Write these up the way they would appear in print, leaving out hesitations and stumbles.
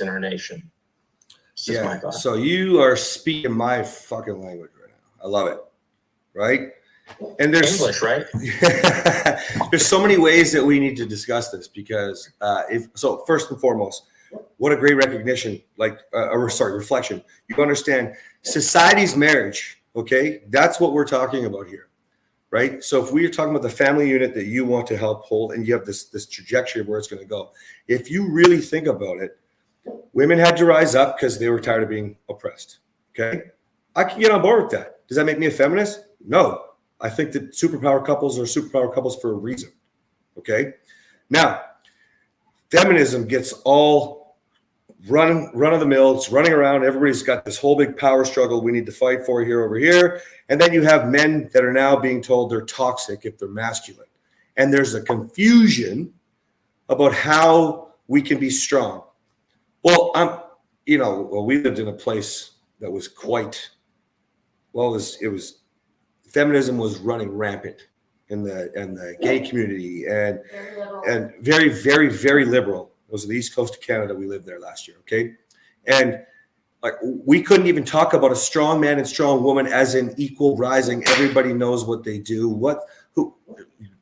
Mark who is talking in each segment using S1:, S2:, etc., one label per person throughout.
S1: in our nation. Yeah.
S2: So you are speaking my fucking language right now. I love it. Right. And there's
S1: English, right?
S2: There's so many ways that we need to discuss this because first and foremost, what a great recognition, reflection. You understand society's marriage. Okay. That's what we're talking about here. Right. So if we are talking about the family unit that you want to help hold and you have this trajectory of where it's going to go, if you really think about it, women had to rise up because they were tired of being oppressed. Okay. I can get on board with that. Does that make me a feminist? No. I think that superpower couples are superpower couples for a reason. Okay. Now, feminism gets all run of the mill. It's running around. Everybody's got this whole big power struggle we need to fight for here over here. And then you have men that are now being told they're toxic if they're masculine. And there's a confusion about how we can be strong. Well, we lived in a place that was it was feminism was running rampant in the gay community and very, very, very liberal. It was the East Coast of Canada. We lived there last year. Okay. And we couldn't even talk about a strong man and strong woman as an equal rising. Everybody knows what they do.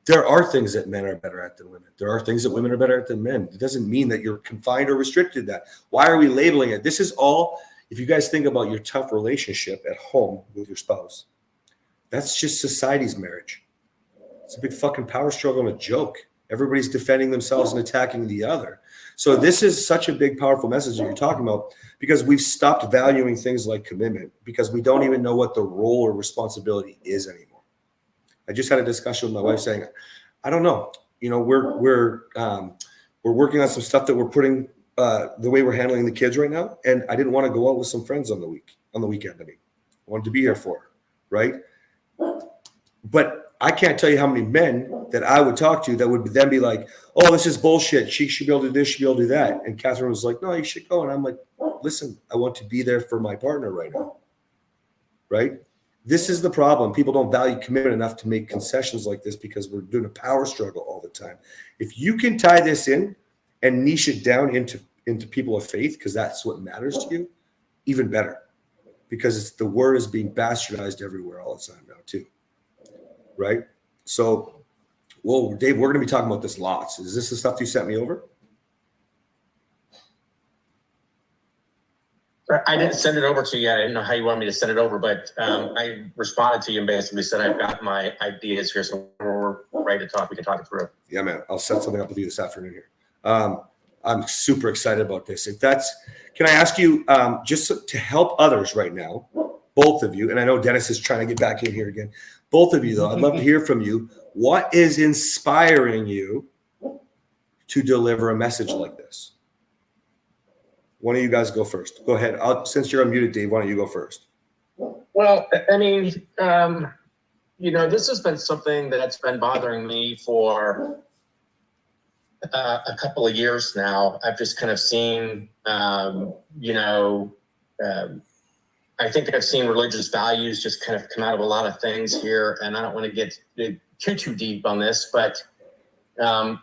S2: There are things that men are better at than women. There are things that women are better at than men. It doesn't mean that you're confined or restricted to that. Why are we labeling it? This is all, if you guys think about your tough relationship at home with your spouse, that's just society's marriage. It's a big fucking power struggle and a joke. Everybody's defending themselves and attacking the other. So this is such a big, powerful message that you're talking about because we've stopped valuing things like commitment because we don't even know what the role or responsibility is anymore. I just had a discussion with my wife saying, I don't know. We're working on some stuff that we're putting the way we're handling the kids right now. And I didn't want to go out with some friends on the weekend. I wanted to be here for her, right? But I can't tell you how many men that I would talk to that would then be like, oh, this is bullshit. She should be able to do this. She should be able to do that. And Kathryn was like, no, you should go. And I'm like, listen, I want to be there for my partner right now. Right? This is the problem. People don't value commitment enough to make concessions like this because we're doing a power struggle all the time. If you can tie this in and niche it down into people of faith, because that's what matters to you, even better. Because the word is being bastardized everywhere all the time now too. Right? So, well, Dave, we're going to be talking about this lots. Is this the stuff you sent me over?
S1: I didn't send it over to you yet. I didn't know how you wanted me to send it over, but I responded to you and basically said I've got my ideas here, so we're ready to talk. We can talk it through.
S2: Yeah, man. I'll set something up with you this afternoon here. I'm super excited about this. Can I ask you just to help others right now, both of you, and I know Dennis is trying to get back in here again. Both of you, though, I'd love to hear from you. What is inspiring you to deliver a message like this? One of you guys go first. Go ahead. Since you're unmuted, Dave, why don't you go first?
S1: Well, I mean, this has been something that's been bothering me for a couple of years now. I've just kind of seen, I think I've seen religious values just kind of come out of a lot of things here, and I don't want to get too deep on this, but the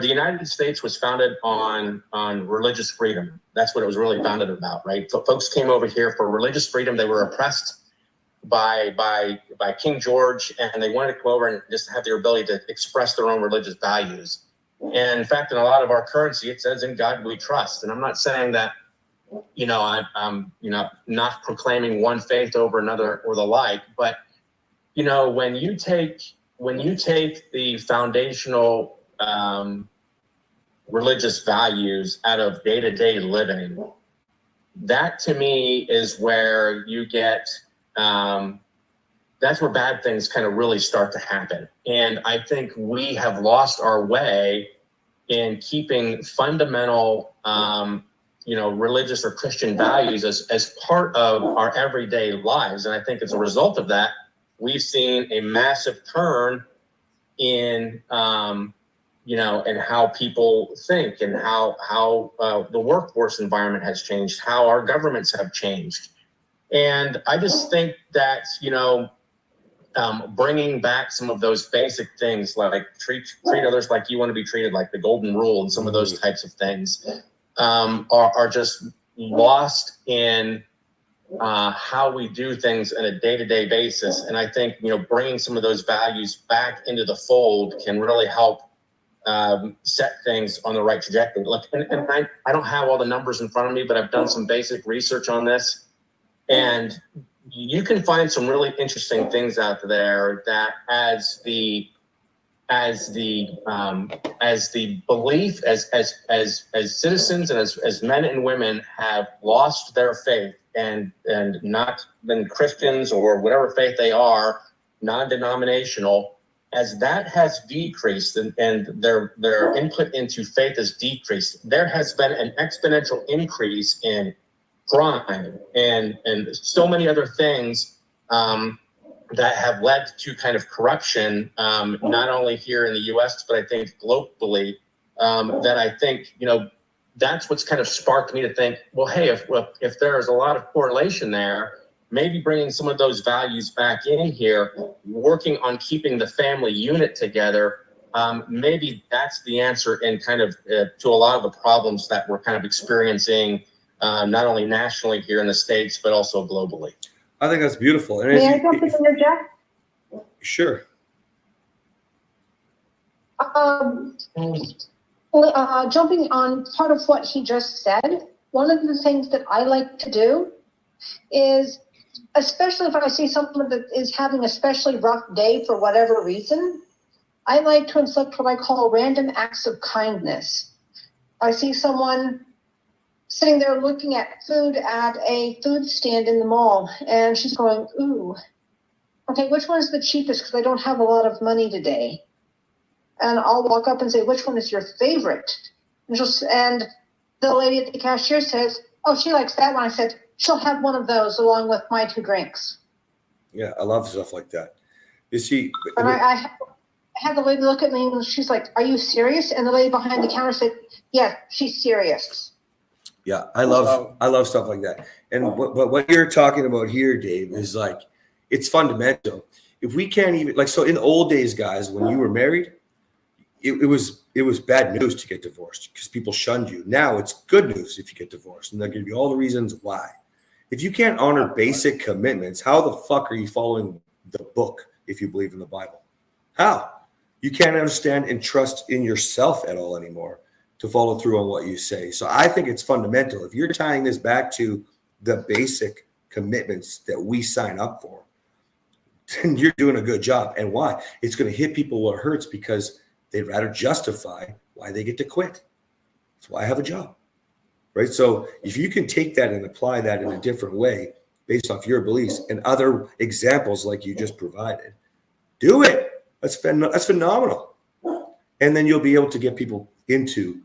S1: United States was founded on religious freedom. That's what it was really founded about, right? So folks came over here for religious freedom. They were oppressed by King George, and they wanted to come over and just have their ability to express their own religious values. And in fact, in a lot of our currency, it says, "In God we trust." And I'm not saying that, I'm not proclaiming one faith over another or the like, but when you take the foundational religious values out of day-to-day living, that to me is where you get that's where bad things kind of really start to happen. And I think we have lost our way in keeping fundamental religious or Christian values as part of our everyday lives. And I think as a result of that, we've seen a massive turn in and how people think and how the workforce environment has changed, how our governments have changed. And I just think that, bringing back some of those basic things like treat others like you want to be treated, like the golden rule, and some of those types of things are just lost in how we do things on a day-to-day basis. And I think, bringing some of those values back into the fold can really help set things on the right trajectory. Look, and I don't have all the numbers in front of me, but I've done some basic research on this, and you can find some really interesting things out there that as the belief as citizens and as men and women have lost their faith and not been Christians or whatever faith they are, non-denominational, as that has decreased and their input into faith has decreased, there has been an exponential increase in crime and so many other things that have led to kind of corruption, not only here in the U.S., but I think globally, that I think, that's what's kind of sparked me to think, well, hey, if there's a lot of correlation there, maybe bringing some of those values back in here, working on keeping the family unit together, maybe that's the answer in kind of to a lot of the problems that we're kind of experiencing, not only nationally here in the States, but also globally.
S2: I think that's beautiful. And
S3: May I jump in there, Jeff?
S2: Sure.
S3: Jumping on part of what he just said, one of the things that I like to do is, especially if I see someone that is having a especially rough day for whatever reason, I like to inflict what I call random acts of kindness. I see someone sitting there looking at food at a food stand in the mall, and she's going, ooh, okay, which one is the cheapest? Because I don't have a lot of money today. And I'll walk up and say, which one is your favorite? And the lady at the cashier says, oh, she likes that one. I said, she'll have one of those along with my 2 drinks.
S2: Yeah, I love stuff like that. You see,
S3: and I had the lady look at me and she's like, are you serious? And the lady behind the counter said, yeah, she's serious.
S2: Yeah, I love stuff like that. And what you're talking about here, Dave, is like, it's fundamental. If we can't even, so in the old days, guys, when you were married, it was bad news to get divorced because people shunned you. Now it's good news if you get divorced, and they'll give you all the reasons why. If you can't honor basic commitments, how the fuck are you following the book if you believe in the Bible? How? You can't understand and trust in yourself at all anymore to follow through on what you say. So I think it's fundamental. If you're tying this back to the basic commitments that we sign up for, then you're doing a good job. And why? It's going to hit people where it hurts because they'd rather justify why they get to quit. That's why I have a job, right? So if you can take that and apply that in a different way based off your beliefs and other examples like you just provided, do it. That's phenomenal. And then you'll be able to get people into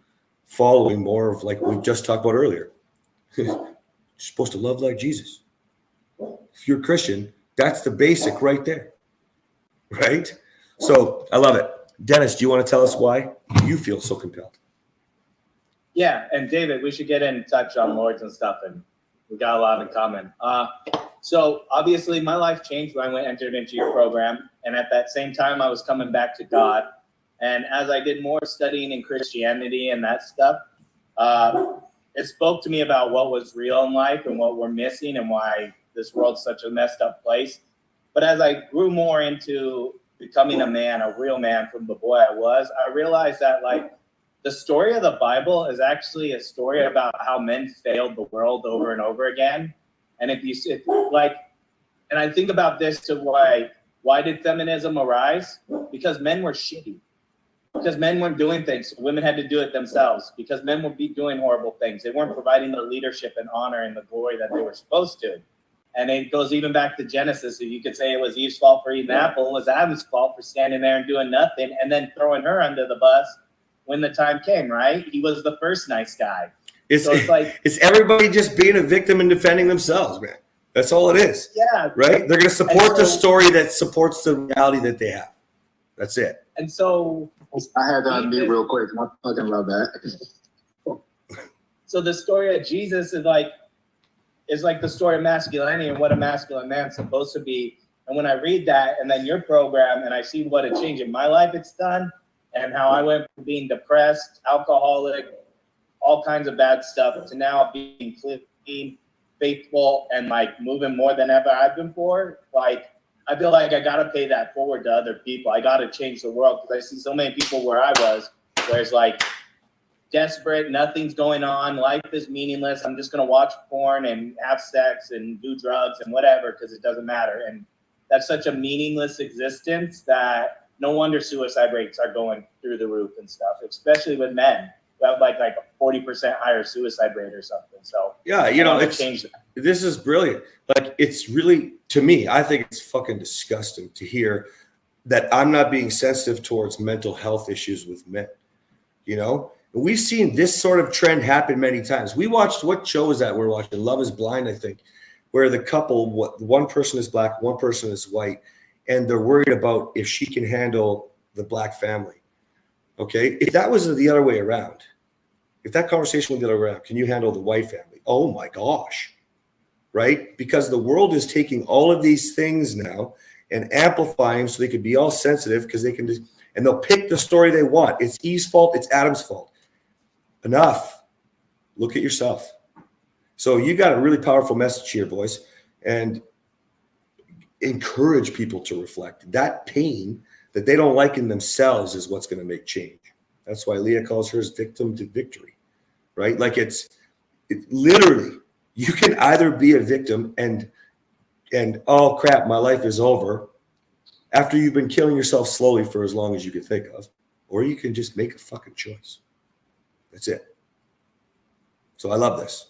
S2: following more of like we just talked about earlier. You're supposed to love like Jesus. If you're a Christian, that's the basic right there, right? So I love it. Dennis, do you want to tell us why you feel so compelled?
S4: Yeah, and David, we should get in touch on Lords and stuff, and we got a lot in common. So obviously my life changed when I entered into your program, and at that same time I was coming back to God. And as I did more studying in Christianity and that stuff, it spoke to me about what was real in life and what we're missing and why this world's such a messed up place. But as I grew more into becoming a man, a real man from the boy I was, I realized that the story of the Bible is actually a story about how men failed the world over and over again. And and I think about this to why did feminism arise? Because men were shitty. Because men weren't doing things. Women had to do it themselves. Because men would be doing horrible things. They weren't providing the leadership and honor and the glory that they were supposed to. And it goes even back to Genesis. If you could say it was Eve's fault for eating the apple, it was Adam's fault for standing there and doing nothing and then throwing her under the bus when the time came, right? He was the first nice guy. It's
S2: everybody just being a victim and defending themselves, man. That's all it is.
S4: Yeah.
S2: Right? They're going to support the story that supports the reality that they have. That's it.
S4: And so
S5: I had to unmute real quick. I fucking love that.
S4: So the story of Jesus is like the story of masculinity and what a masculine man's supposed to be. And And when I read that and then your program and I see what a change in my life it's done and how I went from being depressed, alcoholic, all kinds of bad stuff to now being clean, faithful, and like moving more than ever I've been for, like, I feel like I gotta pay that forward to other people. I gotta change the world because I see so many people where I was, where it's like desperate, nothing's going on, life is meaningless. I'm just gonna watch porn and have sex and do drugs and whatever because it doesn't matter. And that's such a meaningless existence that no wonder suicide rates are going through the roof and stuff, especially with men. We have like a 40% higher suicide rate or something. So
S2: yeah, you know, it's
S4: change that.
S2: This is brilliant. Like, it's really, to me, I think it's fucking disgusting to hear that I'm not being sensitive towards mental health issues with men. You know, and we've seen this sort of trend happen many times. We watched, what show is that we're watching? Love is Blind, I think, where the couple, one person is black, one person is white, and they're worried about if she can handle the black family. Okay, if that was the other way around, if that conversation was the other way around, can you handle the white family? Oh my gosh, right? Because the world is taking all of these things now and amplifying so they can be all sensitive because they can just, and they'll pick the story they want. It's Eve's fault, it's Adam's fault. Enough. Look at yourself. So you got a really powerful message here, boys, and encourage people to reflect. That pain that they don't like in themselves is what's going to make change. That's why Leah calls hers victim to victory, right? Like it literally, you can either be a victim and oh crap, my life is over after you've been killing yourself slowly for as long as you can think of, or you can just make a fucking choice. That's it. So I love this.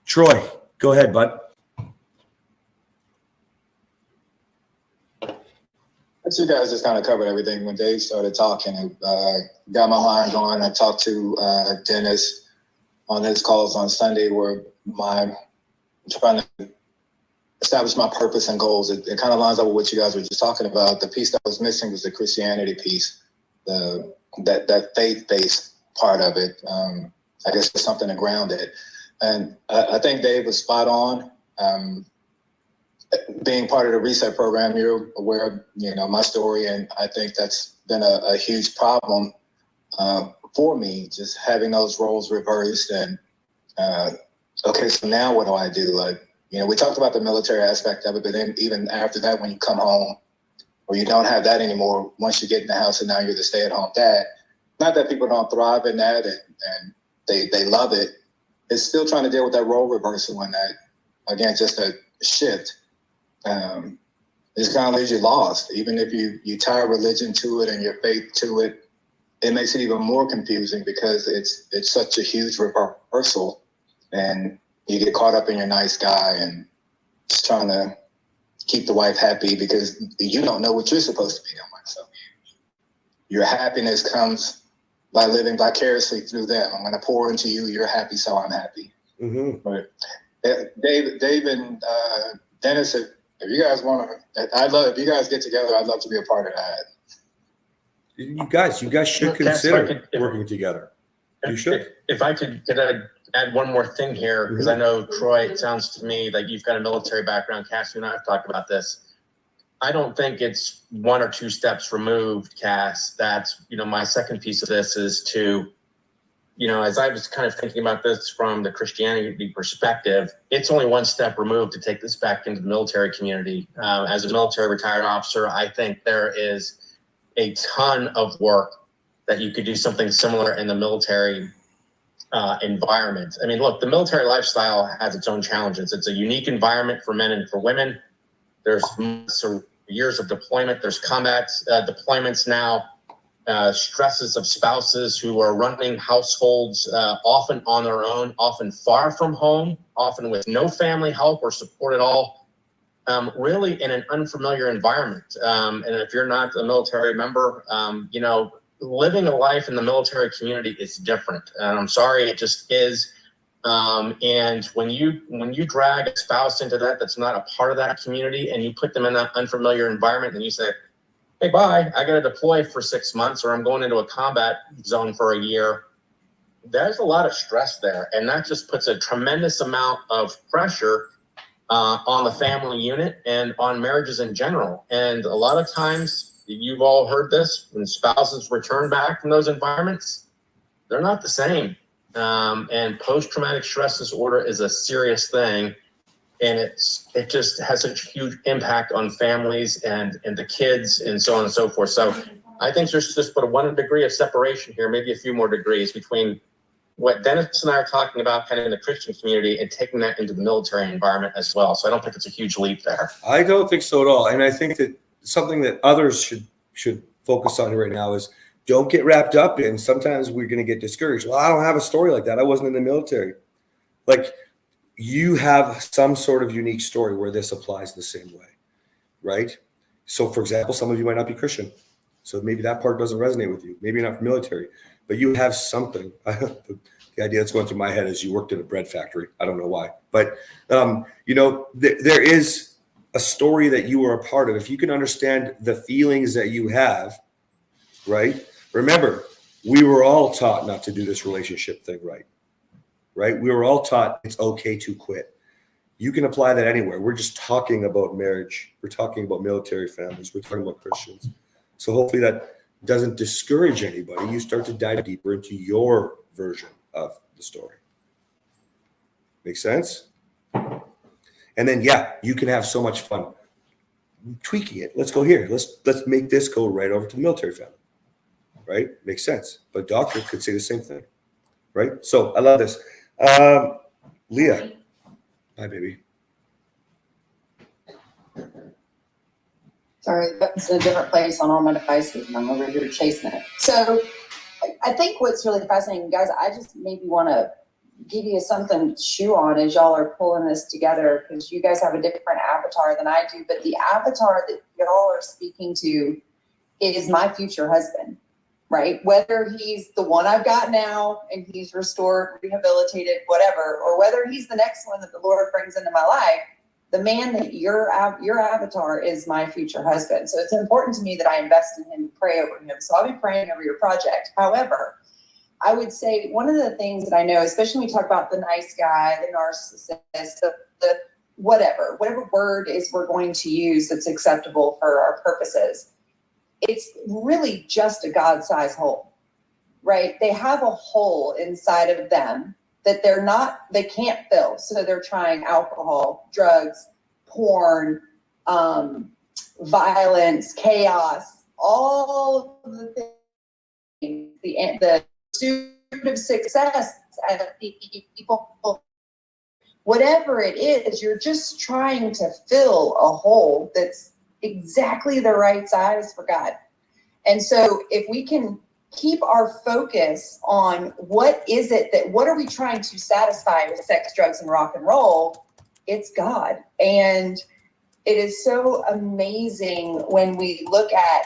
S2: Troy, go ahead, bud.
S5: You guys just kind of covered everything. When Dave started talking, got my line going. I talked to Dennis on his calls on Sunday where I'm trying to establish my purpose and goals. It kind of lines up with what you guys were just talking about. The piece that was missing was the Christianity piece, that faith-based part of it. I guess it's something to ground it. And I think Dave was spot on. Being part of the reset program, you're aware of, my story, and I think that's been a huge problem for me, just having those roles reversed. And okay, so now what do I do? Like, we talked about the military aspect of it, but then even after that, when you come home, or you don't have that anymore, once you get in the house and now you're the stay-at-home dad, not that people don't thrive in that and they love it, it's still trying to deal with that role reversal and that, again, just a shift. It's kind of leaves you lost. Even if you tie religion to it and your faith to it, it makes it even more confusing because it's such a huge reversal, and you get caught up in your nice guy and just trying to keep the wife happy because you don't know what you're supposed to be doing. So your happiness comes by living vicariously through them. I'm going to pour into you. You're happy, so I'm happy. Mm-hmm. But Dave and Dennis, if you guys want to, if you guys get together, I'd love to be a part of that.
S2: You guys should consider working together. You should.
S1: If I could add one more thing here, because I know, Troy, it sounds to me like you've got a military background. Cass, you and I have talked about this. I don't think it's one or two steps removed, Cass. That's, my second piece of this is to, as I was kind of thinking about this from the Christianity perspective, it's only one step removed to take this back into the military community. As a military retired officer, I think there is a ton of work that you could do something similar in the military environment. I mean, look, the military lifestyle has its own challenges. It's a unique environment for men and for women. There's months or years of deployment. There's combat deployments now. Stresses of spouses who are running households often on their own, often far from home, often with no family help or support at all, really in an unfamiliar environment. And if you're not a military member, living a life in the military community is different. And I'm sorry, it just is. And when you drag a spouse into that's not a part of that community, and you put them in that unfamiliar environment, and you say, hey, bye, I got to deploy for 6 months, or I'm going into a combat zone for a year. There's a lot of stress there. And that just puts a tremendous amount of pressure on the family unit and on marriages in general. And a lot of times, you've all heard this, when spouses return back from those environments, they're not the same. And post-traumatic stress disorder is a serious thing. And it just has such a huge impact on families and the kids and so on and so forth. So I think there's just but a 1 degree of separation here, maybe a few more degrees between what Dennis and I are talking about kind of in the Christian community and taking that into the military environment as well. So I don't think it's a huge leap there.
S2: I don't think so at all. And I think that something that others should focus on right now is don't get wrapped up in, sometimes we're going to get discouraged. Well, I don't have a story like that. I wasn't in the military. Like, you have some sort of unique story where this applies the same way, right? So, for example, some of you might not be Christian. So maybe that part doesn't resonate with you. Maybe you're not military, but you have something. The idea that's going through my head is you worked in a bread factory. I don't know why. But, there is a story that you are a part of. If you can understand the feelings that you have, right? Remember, we were all taught not to do this relationship thing right? We were all taught it's okay to quit. You can apply that anywhere. We're just talking about marriage. We're talking about military families. We're talking about Christians. So hopefully that doesn't discourage anybody. You start to dive deeper into your version of the story. Make sense? And then, you can have so much fun tweaking it. Let's go here. Let's make this go right over to the military family. Right? Makes sense. But doctor could say the same thing. Right? So I love this. Leah. Hi, baby.
S6: Sorry, that's in a different place on all my devices, and I'm over here chasing it. So I think what's really fascinating, guys, I just maybe want to give you something to chew on as y'all are pulling this together, because you guys have a different avatar than I do. But the avatar that y'all are speaking to is my future husband, right? Whether he's the one I've got now and he's restored, rehabilitated, whatever, or whether he's the next one that the Lord brings into my life, the man that your avatar is my future husband. So it's important to me that I invest in him and pray over him. So I'll be praying over your project. However, I would say one of the things that I know, especially when we talk about the nice guy, the narcissist, the whatever word is we're going to use that's acceptable for our purposes, it's really just a God-sized hole, right? They have a hole inside of them that they can't fill. So they're trying alcohol, drugs, porn, violence, chaos, all of the things, the pursuit of success, people, whatever it is, you're just trying to fill a hole that's exactly the right size for God. And so if we can keep our focus on what are we trying to satisfy with sex, drugs, and rock and roll, it's God. And it is so amazing when we look at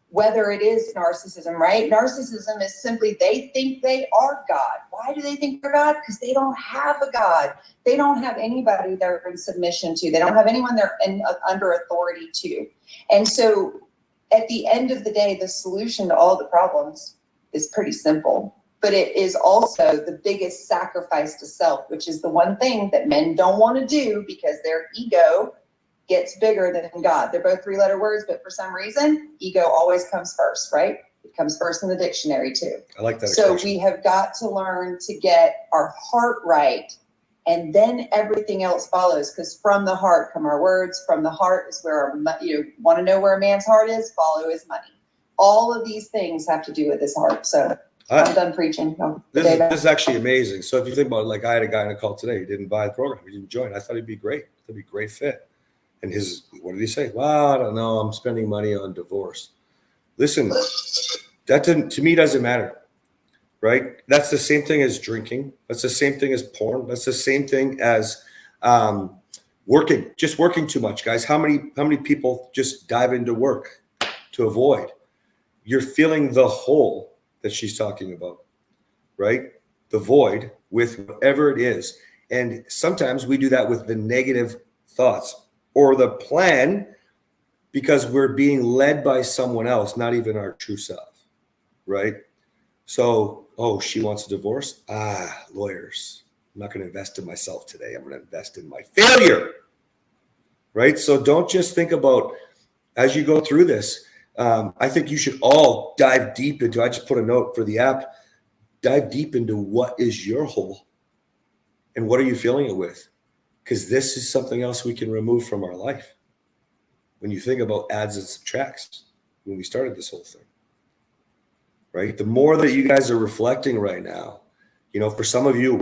S6: whether it is narcissism, right? Narcissism is simply they think they are God. Why do they think they're God? Because they don't have a God. They don't have anybody they're in submission to. They don't have anyone they're under authority to. And so at the end of the day, the solution to all the problems is pretty simple, but it is also the biggest sacrifice to self, which is the one thing that men don't want to do because their ego gets bigger than God. They're both 3-letter words, but for some reason, ego always comes first, right? It comes first in the dictionary too.
S2: I like that
S6: So
S2: expression.
S6: we have got to learn to get our heart right, and then everything else follows, because from the heart come our words. From the heart is where want to know where a man's heart is? Follow his money. All of these things have to do with his heart. So I'm done preaching.
S2: This is actually amazing. So if you think about it, like I had a guy on a call today. He didn't buy the program. He didn't join. I thought he'd be great. He'd be a great fit. And what did he say? Well, I don't know. I'm spending money on divorce. Listen, that to me doesn't matter. Right? That's the same thing as drinking. That's the same thing as porn. That's the same thing as working too much, guys. How many people just dive into work to avoid? You're filling the hole that she's talking about, right? The void with whatever it is. And sometimes we do that with the negative thoughts or the plan because we're being led by someone else, not even our true self, right? So, she wants a divorce? Lawyers. I'm not going to invest in myself today. I'm going to invest in my failure. Right? So don't just think about as you go through this. I think you should all dive deep into, I just put a note for the app, dive deep into what is your hole and what are you filling it with? Because this is something else we can remove from our life. When you think about adds and subtracts, when we started this whole thing, right? The more that you guys are reflecting right now, for some of you,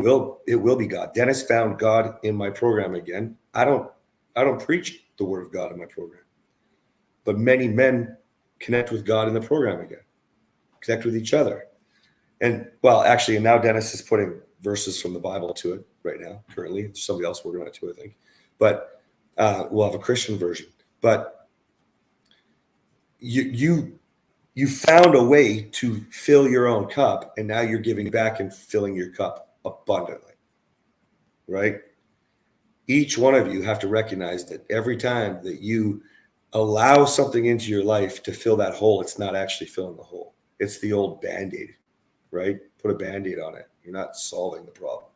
S2: it will be God. Dennis found God in my program again. I don't preach the word of God in my program, but many men connect with God in the program again, connect with each other. And actually, now Dennis is putting verses from the Bible to it right now, currently. There's somebody else working on it too, I think. But we'll have a Christian version. But you found a way to fill your own cup, and now you're giving back and filling your cup abundantly, right? Each one of you have to recognize that every time that you allow something into your life to fill that hole, it's not actually filling the hole. It's the old Band-Aid, right? Put a Band-Aid on it. You're not solving the problem.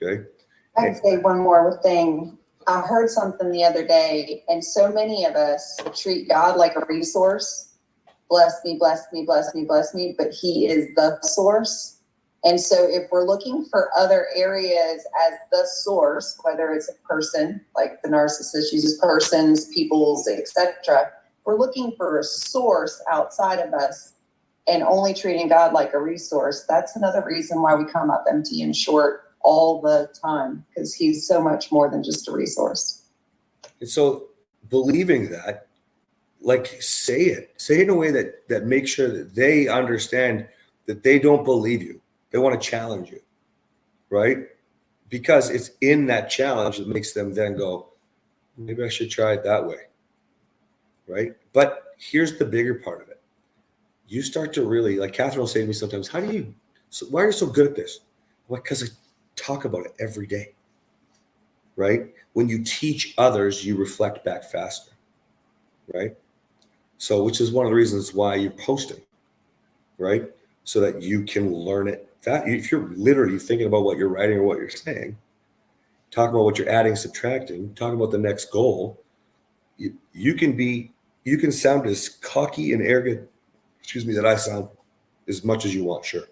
S2: Okay?
S6: I'd say one more thing. I heard something the other day, and so many of us treat God like a resource. Bless me, bless me, bless me, bless me, but he is the source. And so if we're looking for other areas as the source, whether it's a person, like the narcissist uses persons, peoples, etc., we're looking for a source outside of us and only treating God like a resource. That's another reason why we come up empty and short all the time, because he's so much more than just a resource.
S2: And so believing that, say it in a way that makes sure that they understand that they don't believe you. They want to challenge you, right? Because it's in that challenge that makes them then go, maybe I should try it that way, right? But here's the bigger part of it. You start to really, like Kathryn will say to me sometimes, why are you so good at this? Because I talk about it every day, right? When you teach others, you reflect back faster, right? So, which is one of the reasons why you're posting, right? So that you can learn it. If you're literally thinking about what you're writing or what you're saying, talk about what you're adding, subtracting, talk about the next goal, you can sound as cocky and arrogant, that I sound as much as you want, sure.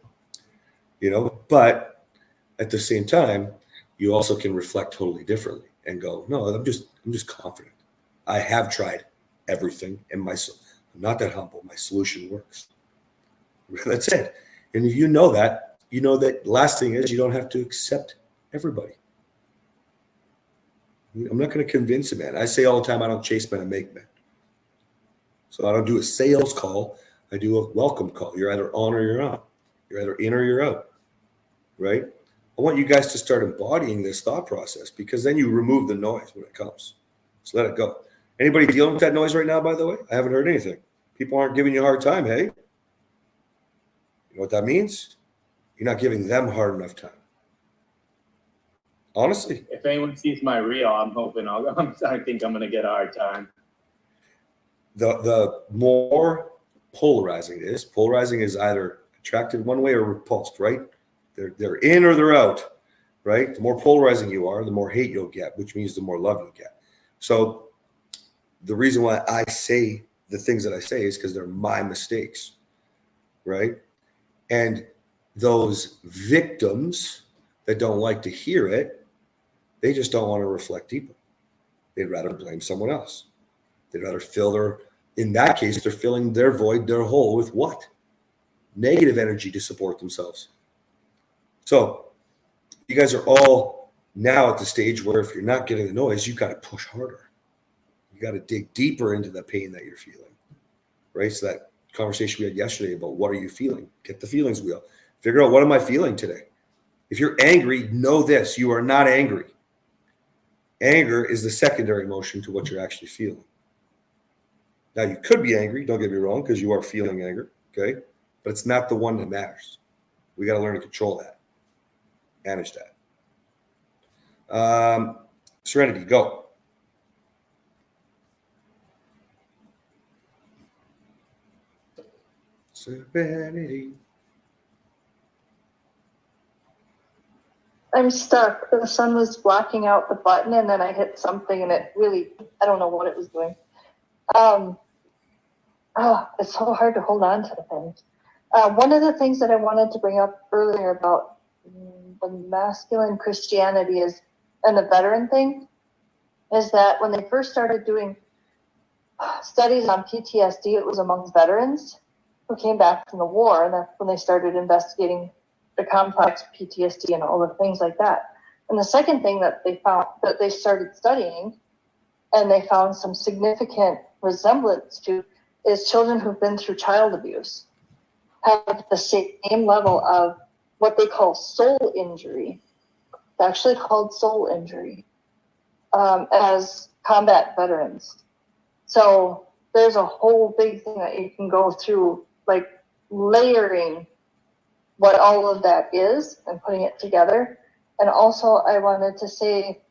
S2: But at the same time, you also can reflect totally differently and go, no, I'm just confident. I have tried everything, and I'm not that humble. My solution works. That's it. And if you know that last thing is you don't have to accept everybody. I'm not going to convince a man. I say all the time, I don't chase men, I make men. So I don't do a sales call. I do a welcome call. You're either on or you're out. You're either in or you're out, right? I want you guys to start embodying this thought process, because then you remove the noise when it comes. So let it go. Anybody dealing with that noise right now, by the way? I haven't heard anything. People aren't giving you a hard time, hey? You know what that means? You're not giving them hard enough time. Honestly.
S4: If anyone sees my reel, I'm hoping I think I'm going to get a hard time.
S2: The more polarizing is either attracted one way or repulsed, right? They're in or they're out, right? The more polarizing you are, the more hate you'll get, which means the more love you'll get. So the reason why I say the things that I say is because they're my mistakes, right? And those victims that don't like to hear it, they just don't want to reflect deeper. They'd rather blame someone else. They'd rather in that case, they're filling their void, their hole with what? Negative energy to support themselves. So you guys are all now at the stage where if you're not getting the noise, you got to push harder. You got to dig deeper into the pain that you're feeling, right? So that conversation we had yesterday about what are you feeling? Get the feelings wheel. Figure out, what am I feeling today? If you're angry, know this, you are not angry. Anger is the secondary emotion to what you're actually feeling. Now, you could be angry, don't get me wrong, because you are feeling anger, okay? But it's not the one that matters. We got to learn to control that, manage that. Serenity, go. Serenity.
S3: I'm stuck. The sun was blocking out the button and then I hit something and it really, I don't know what it was doing. It's so hard to hold on to the things. One of the things that I wanted to bring up earlier about the masculine Christianity is, and the veteran thing, is that when they first started doing studies on PTSD, it was among veterans who came back from the war, and that's when they started investigating the complex PTSD and all the things like that. And the second thing that they found, that they started studying, and they found some significant resemblance to, is children who've been through child abuse have the same level of what they call soul injury. It's actually called soul injury, as combat veterans. So there's a whole big thing that you can go through, like layering what all of that is and putting it together. And also I wanted to say,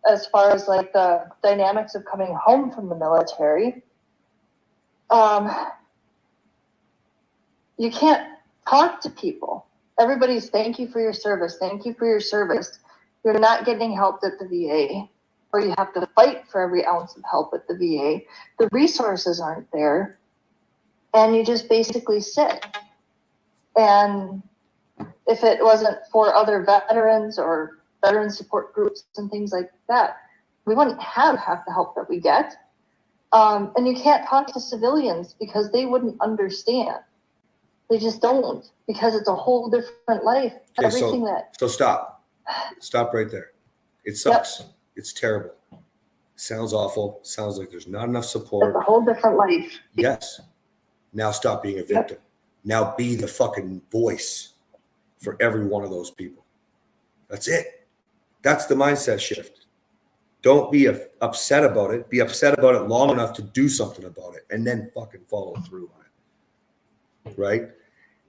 S3: as far as like the dynamics of coming home from the military, you can't talk to people. Everybody's thank you for your service. Thank you for your service. You're not getting help at the VA, or you have to fight for every ounce of help at the VA. The resources aren't there. And you just basically sit. And if it wasn't for other veterans or veteran support groups and things like that, we wouldn't have half the help that we get. And you can't talk to civilians because they wouldn't understand. They just don't, because it's a whole different life.
S2: Okay,
S3: Everything
S2: so stop right there. It sucks. Yep. It's terrible. Sounds awful. Sounds like there's not enough support.
S3: It's a whole different life.
S2: Yes. Now stop being a victim. Yep. Now be the fucking voice for every one of those people. That's it. That's the mindset shift. Don't be upset about it. Be upset about it long enough to do something about it, and then fucking follow through on it. Right?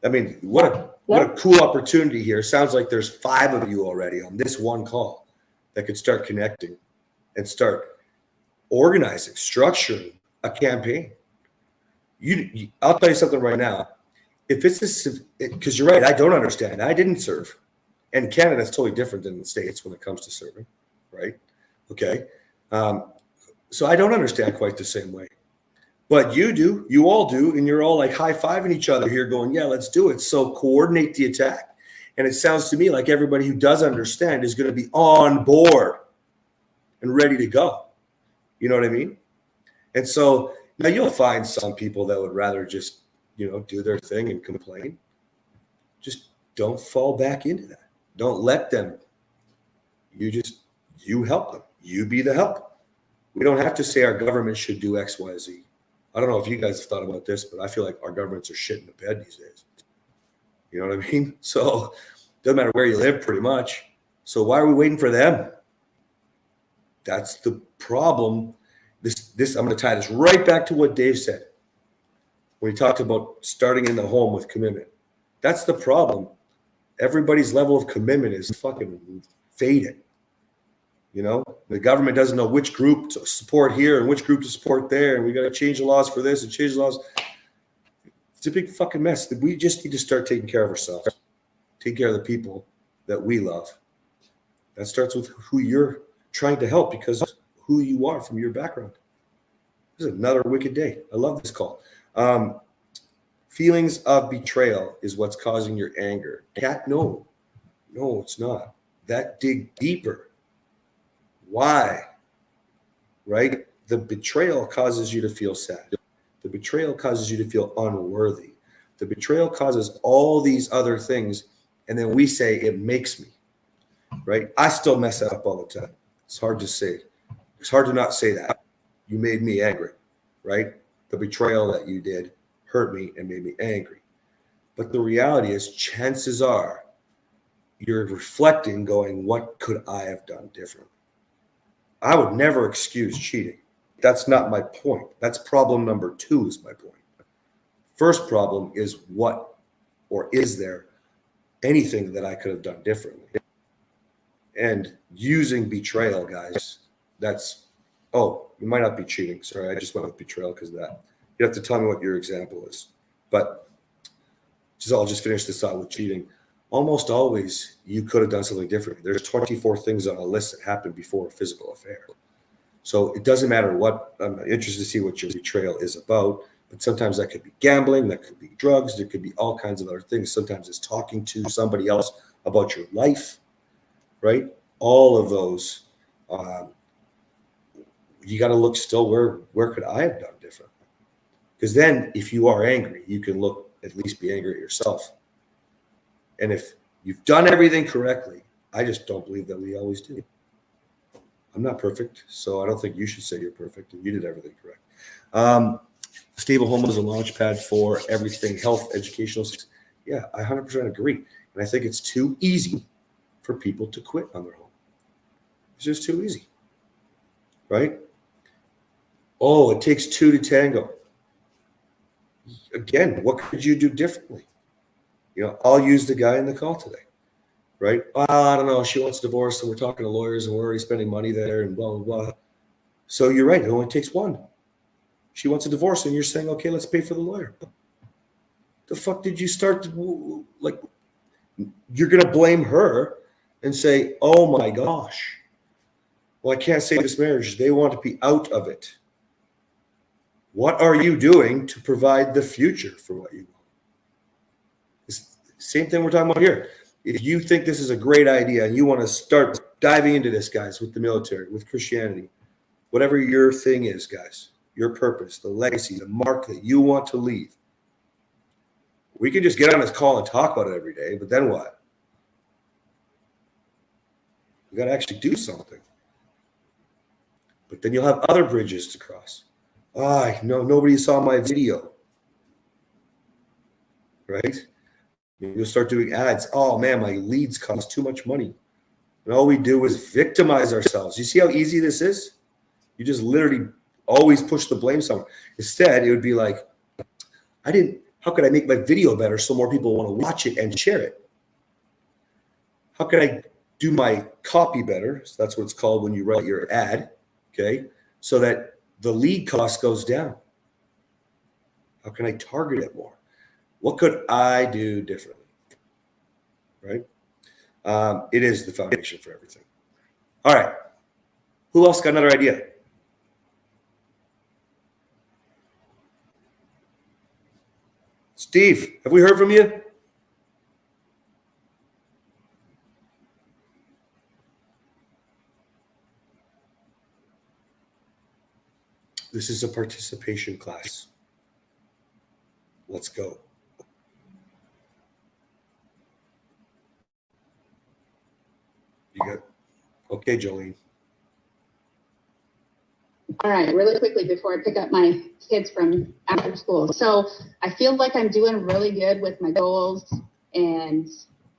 S2: I mean, what a cool opportunity here. Sounds like there's 5 of you already on this one call that could start connecting and start organizing, structuring a campaign. I'll tell you something right now. If it's because you're right, I don't understand. I didn't serve, and Canada is totally different than the States when it comes to serving, right? Okay, so I don't understand quite the same way. But you do, you all do, and you're all like high-fiving each other here going, yeah, let's do it. So coordinate the attack. And it sounds to me like everybody who does understand is going to be on board and ready to go. You know what I mean? And so now you'll find some people that would rather just, do their thing and complain. Just don't fall back into that. Don't let them. You help them. You be the help. We don't have to say our government should do X, Y, Z. I don't know if you guys have thought about this, but I feel like our governments are shit in the bed these days. You know what I mean? So it doesn't matter where you live pretty much. So why are we waiting for them? That's the problem. This I'm going to tie this right back to what Dave said when he talked about starting in the home with commitment. That's the problem. Everybody's level of commitment is fucking fading. The government doesn't know which group to support here and which group to support there, and we got to change the laws for this and change the laws. It's a big fucking mess. We just need to start taking care of ourselves, take care of the people that we love. That starts with who you're trying to help, because of who you are from your background. This is another wicked day. I love this call. Feelings of betrayal is what's causing your anger. Kat, no, it's not. That dig deeper. Why? Right? The betrayal causes you to feel sad. The betrayal causes you to feel unworthy. The betrayal causes all these other things. And then we say, it makes me. Right? I still mess that up all the time. It's hard to say. It's hard to not say that. You made me angry. Right? The betrayal that you did hurt me and made me angry. But the reality is, chances are, you're reflecting going, what could I have done differently? I would never excuse cheating. That's not my point. That's problem number 2 is my point. First problem is what, or is there anything that I could have done differently? And using betrayal, guys, you might not be cheating. Sorry, I just went with betrayal because of that. You have to tell me what your example is. But I'll just finish this out with cheating. almost always you could have done something differently. There's 24 things on a list that happened before a physical affair. So it doesn't matter what. I'm interested to see what your betrayal is about, but sometimes that could be gambling, that could be drugs, there could be all kinds of other things. Sometimes it's talking to somebody else about your life, right? All of those, you got to look still, where could I have done different? Because then if you are angry, you can look, at least be angry at yourself. And if you've done everything correctly, I just don't believe that we always do. I'm not perfect, so I don't think you should say you're perfect and you did everything correct. Stable home is a launch pad for everything, health, educational. Yeah, I 100% agree. And I think it's too easy for people to quit on their home. It's just too easy, right? Oh, it takes two to tango. Again, what could you do differently? I'll use the guy in the call today, right? Well, I don't know. She wants a divorce, and we're talking to lawyers, and we're already spending money there, and blah, blah, blah. So you're right. It only takes one. She wants a divorce, and you're saying, okay, let's pay for the lawyer. The fuck did you start to, like, you're going to blame her and say, oh my gosh, well, I can't save this marriage. They want to be out of it. What are you doing to provide the future for what you want? It's the same thing we're talking about here. If you think this is a great idea and you want to start diving into this, guys, with the military, with Christianity, whatever your thing is, guys, your purpose, the legacy, the mark that you want to leave, we can just get on this call and talk about it every day, but then what? We got to actually do something. But then you'll have other bridges to cross. No, nobody saw my video, right? You'll start doing ads. Oh man, my leads cost too much money. And all we do is victimize ourselves. You see how easy this is? You just literally always push the blame somewhere. Instead, it would be like, how could I make my video better so more people want to watch it and share it? How can I do my copy better? So that's what it's called when you write your ad, okay? So that the lead cost goes down. How can I target it more? What could I do differently, right? It is the foundation for everything. All right. Who else got another idea? Steve, have we heard from you? This is a participation class. Let's go. You got, okay, Jolene.
S7: All right, really quickly before I pick up my kids from after school. So I feel like I'm doing really good with my goals, and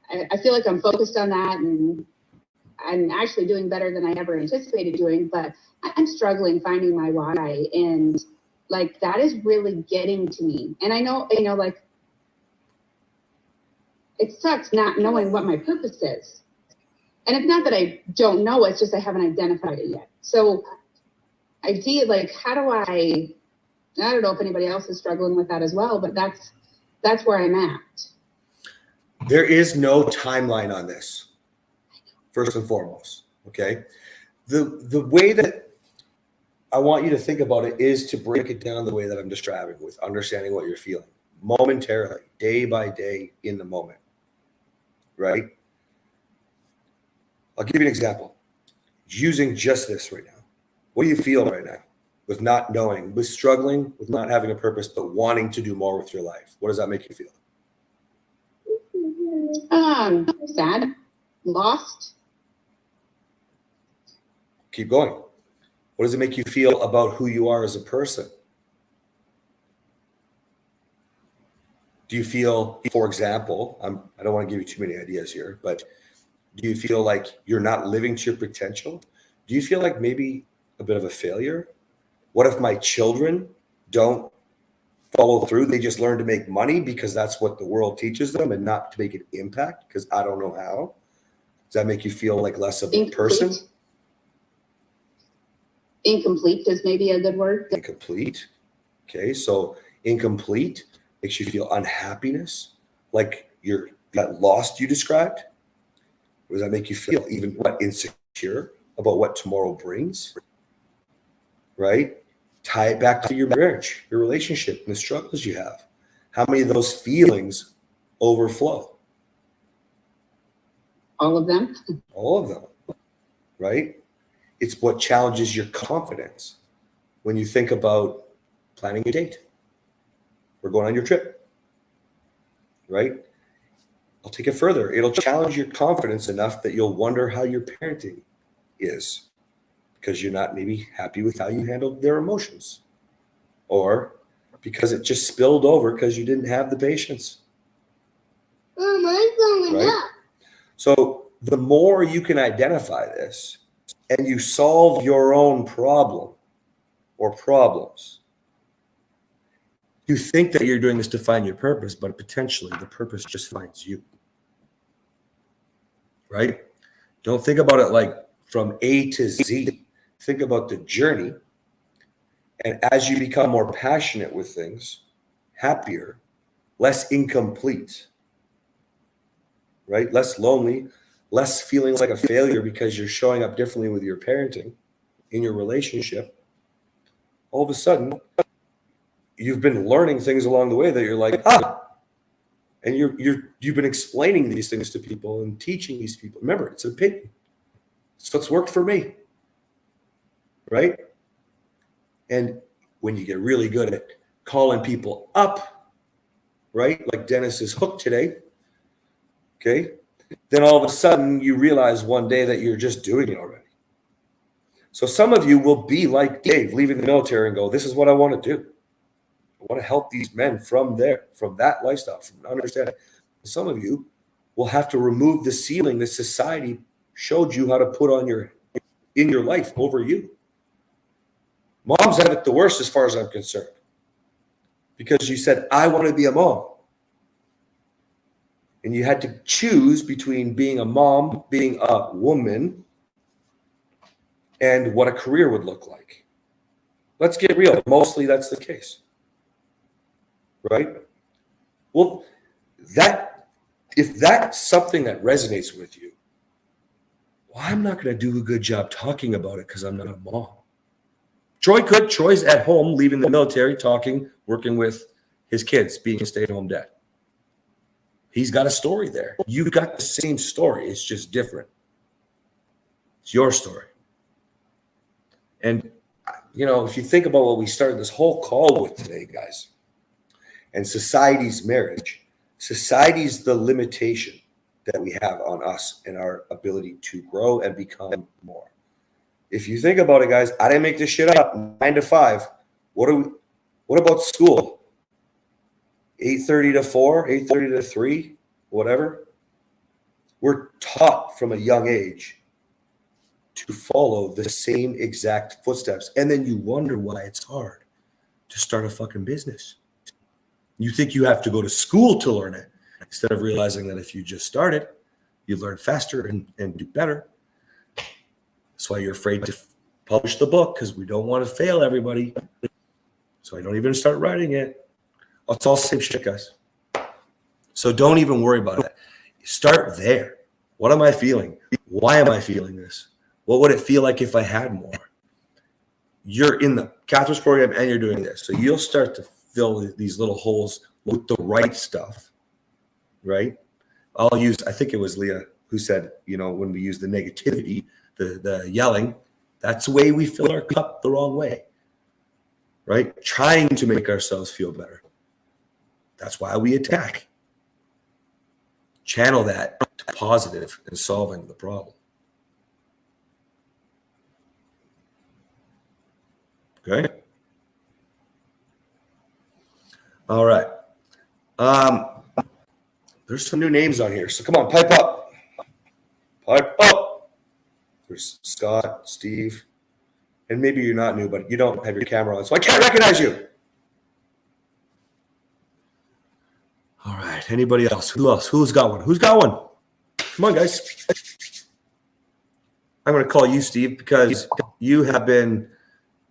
S7: I feel like I'm focused on that, and I'm actually doing better than I ever anticipated doing, but I'm struggling finding my why, and like that is really getting to me. And I know, like it sucks not knowing what my purpose is. And it's not that I don't know, it's just I haven't identified it yet. So like, how do I don't know if anybody else is struggling with that as well, but that's where I'm at.
S2: There is no timeline on this, first and foremost, okay? The way that I want you to think about it is to break it down the way that I'm describing, with understanding what you're feeling momentarily, day by day, in the moment, right? I'll give you an example. Using just this right now. What do you feel right now with not knowing, with struggling, with not having a purpose, but wanting to do more with your life? What does that make you feel?
S7: Sad, lost.
S2: Keep going. What does it make you feel about who you are as a person? Do you feel, for example, I don't want to give you too many ideas here, but do you feel like you're not living to your potential? Do you feel like maybe a bit of a failure? What if my children don't follow through? They just learn to make money because that's what the world teaches them, and not to make an impact because I don't know how. Does that make you feel like less of a person?
S7: Incomplete is maybe a good word.
S2: Incomplete. Okay, so incomplete makes you feel unhappiness, like you're that lost you described? Or does that make you feel even insecure about what tomorrow brings? Right? Tie it back to your marriage, your relationship, and the struggles you have. How many of those feelings overflow?
S7: All of them.
S2: All of them, right? It's what challenges your confidence when you think about planning a date or going on your trip, right? I'll take it further. It'll challenge your confidence enough that you'll wonder how your parenting is because you're not maybe happy with how you handled their emotions, or because it just spilled over because you didn't have the patience. Right? So the more you can identify this and you solve your own problem or problems, you think that you're doing this to find your purpose, but potentially the purpose just finds you. Right? Don't think about it like from A to Z. Think about the journey. And as you become more passionate with things, happier, less incomplete, right? Less lonely, less feeling like a failure because you're showing up differently with your parenting in your relationship. All of a sudden, you've been learning things along the way that you're like, and you've been explaining these things to people and teaching these people. Remember, it's an opinion. It's what's worked for me, right? And when you get really good at calling people up, right? Like Dennis's hook today, okay? Then all of a sudden you realize one day that you're just doing it already. So some of you will be like Dave, leaving the military and go, this is what I want to do. I want to help these men from that lifestyle, from understanding. Some of you will have to remove the ceiling that society showed you how to put on in your life over you. Moms have it the worst as far as I'm concerned, because you said, I want to be a mom. And you had to choose between being a mom, being a woman, and what a career would look like. Let's get real. Mostly that's the case. Right? Well, if that's something that resonates with you, well, I'm not going to do a good job talking about it because I'm not a mom. Troy could. Troy's at home, leaving the military, talking, working with his kids, being a stay-at-home dad. He's got a story there. You've got the same story. It's just different. It's your story. And, if you think about what we started this whole call with today, guys, and society's marriage, society's the limitation that we have on us and our ability to grow and become more. If you think about it, guys, I didn't make this shit up. 9 to 5. What about school? 8:30 to 4, 8:30 to 3, whatever. We're taught from a young age to follow the same exact footsteps. And then you wonder why it's hard to start a fucking business. You think you have to go to school to learn it, instead of realizing that if you just started, you learn faster and do better. That's why you're afraid to publish the book, because we don't want to fail everybody. So I don't even start writing it. It's all the same shit, guys. So don't even worry about it. Start there. What am I feeling? Why am I feeling this? What would it feel like if I had more? You're in the Kathryn's program and you're doing this. So you'll start to fill these little holes with the right stuff, right? I think it was Leah who said, when we use the negativity, the yelling, that's the way we fill our cup the wrong way, right? Trying to make ourselves feel better. That's why we attack. Channel that to positive and solving the problem. Okay. All right. There's some new names on here. So come on, pipe up. Pipe up. There's Scott, Steve. And maybe you're not new, but you don't have your camera on, so I can't recognize you. All right. Anybody else? Who else? Who's got one? Who's got one? Come on, guys. I'm going to call you, Steve, because you have been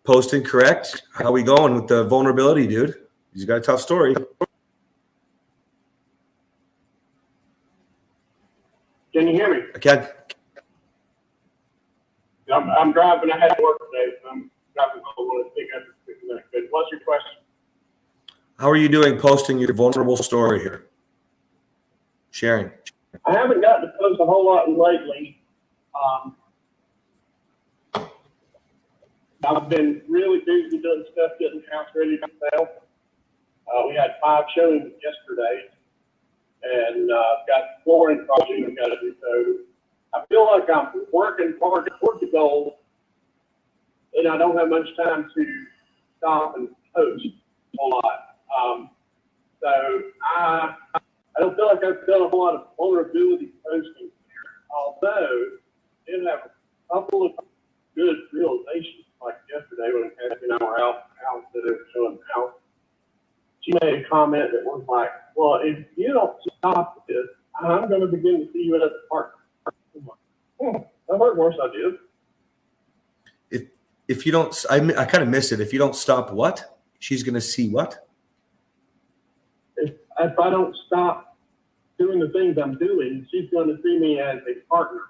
S2: posting correct. How we going with the vulnerability, dude? He's got a tough story.
S8: Can you hear me?
S2: Again,
S8: I'm driving. I had to work today, so I'm driving home. I want to take up a minute. But what's your question?
S2: how are you doing posting your vulnerable story here? Sharing.
S8: I haven't gotten to post a whole lot lately. I've been really busy doing stuff, getting the house ready to sell. We had 5 showings yesterday, and got the flooring project I've got to do. So I feel like I'm working hard toward the goal, and I don't have much time to stop and post a whole lot. So I don't feel like I've done a whole lot of vulnerability posting here, although I did have a couple of good realizations, like yesterday when Kathryn and I were out that they were showing the house. She made a comment that was like, well, if you don't stop this, I'm going to begin to see you as a partner. I'm like, that hurt worse ideas.
S2: If you don't, I kind of miss it. If you don't stop what? She's going to see what?
S8: If I don't stop doing the things I'm doing, she's going to see me as a partner.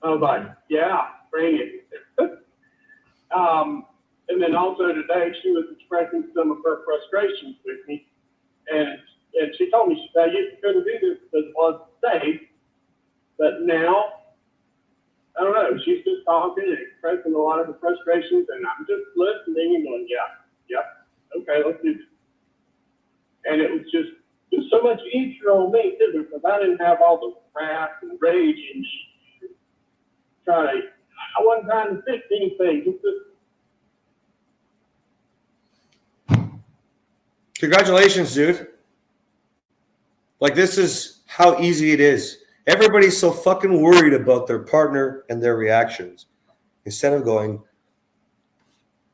S8: I was like, yeah, bring it. And then also today, she was expressing some of her frustrations with me. And she told me, she said, you couldn't do this because it wasn't safe. But now, I don't know, she's just talking and expressing a lot of her frustrations. And I'm just listening and going, yeah, okay, let's do this. And it was just so much easier on me, too, because I didn't have all the wrath and rage and I wasn't trying to fix anything. It's just,
S2: Congratulations, dude. Like, this is how easy it is. Everybody's so fucking worried about their partner and their reactions instead of going,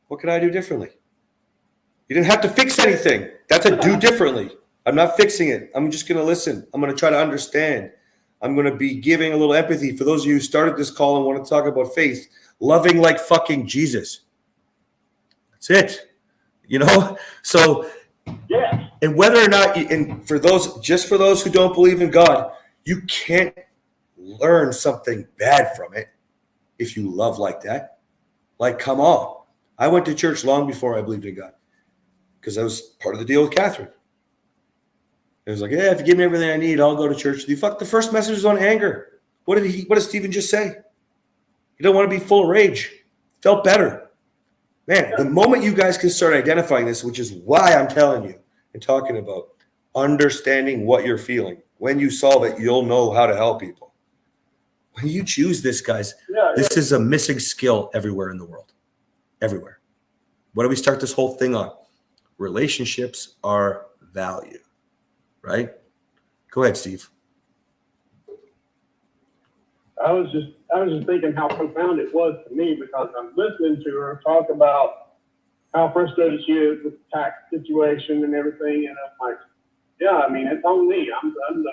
S2: what can I do differently? You didn't have to fix anything. That's a do differently. I'm not fixing it. I'm just going to listen. I'm going to try to understand. I'm going to be giving a little empathy for those of you who started this call and want to talk about faith, loving like fucking Jesus. That's it. You know? So,
S8: yeah.
S2: and whether or not, and for those who don't believe in God, you can't learn something bad from it if you love like that. Like, come on. I went to church long before I believed in God because I was part of the deal with Kathryn. It was like, yeah, if you give me everything I need, I'll go to church. The first message was on anger. What did Stephen just say? You don't want to be full of rage. Felt better. Man, the moment you guys can start identifying this, which is why I'm telling you and talking about understanding what you're feeling. When you solve it, you'll know how to help people. When you choose this, guys, this is a missing skill everywhere in the world. Everywhere. What do we start this whole thing on? Relationships are value. Right? Go ahead, Steve.
S8: I was just thinking how profound it was to me because I'm listening to her talk about how frustrated she is with the tax situation and everything, and I'm like, yeah, I mean, it's on me. I'm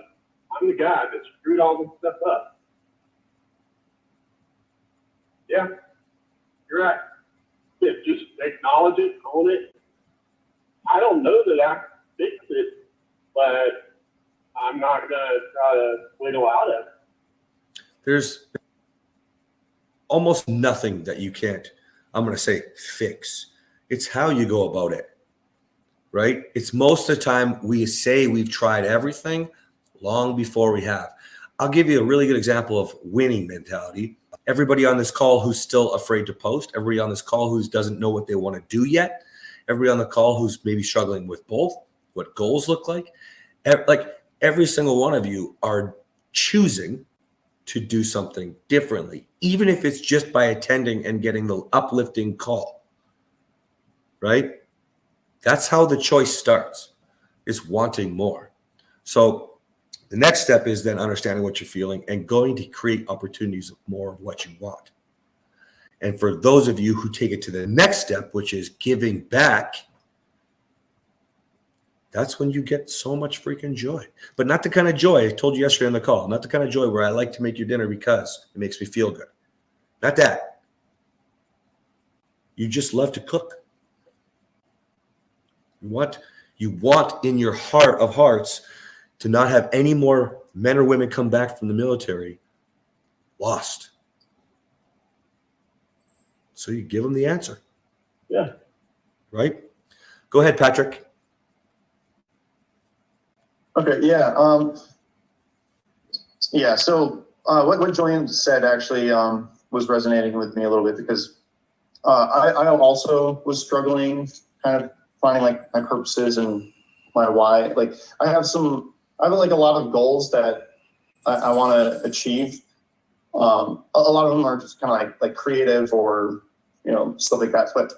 S8: the guy that screwed all this stuff up. Yeah, you're right. Just acknowledge it, own it. I don't know that I can fix it, but I'm not going to try to wiggle out of it.
S2: There's almost nothing that you can't, I'm going to say, fix. It's how you go about it, right? It's most of the time we say we've tried everything long before we have. I'll give you a really good example of winning mentality. Everybody on this call who's still afraid to post, everybody on this call who doesn't know what they want to do yet, everybody on the call who's maybe struggling with both, what goals look like every single one of you are choosing to do something differently, even if it's just by attending and getting the uplifting call, right? That's how the choice starts, is wanting more. So the next step is then understanding what you're feeling and going to create opportunities of more of what you want. And for those of you who take it to the next step, which is giving back, that's when you get so much freaking joy. But not the kind of joy I told you yesterday on the call, not the kind of joy where I like to make your dinner because it makes me feel good. Not that. You just love to cook. You want in your heart of hearts to not have any more men or women come back from the military, lost. So you give them the answer.
S8: Yeah.
S2: Right? Go ahead, Patrick.
S9: Okay, yeah. Yeah, so what Joanne said actually was resonating with me a little bit because I also was struggling kind of finding like my purposes and my why. Like I have like a lot of goals that I want to achieve. A lot of them are just kind of like creative or, you know, stuff like that. But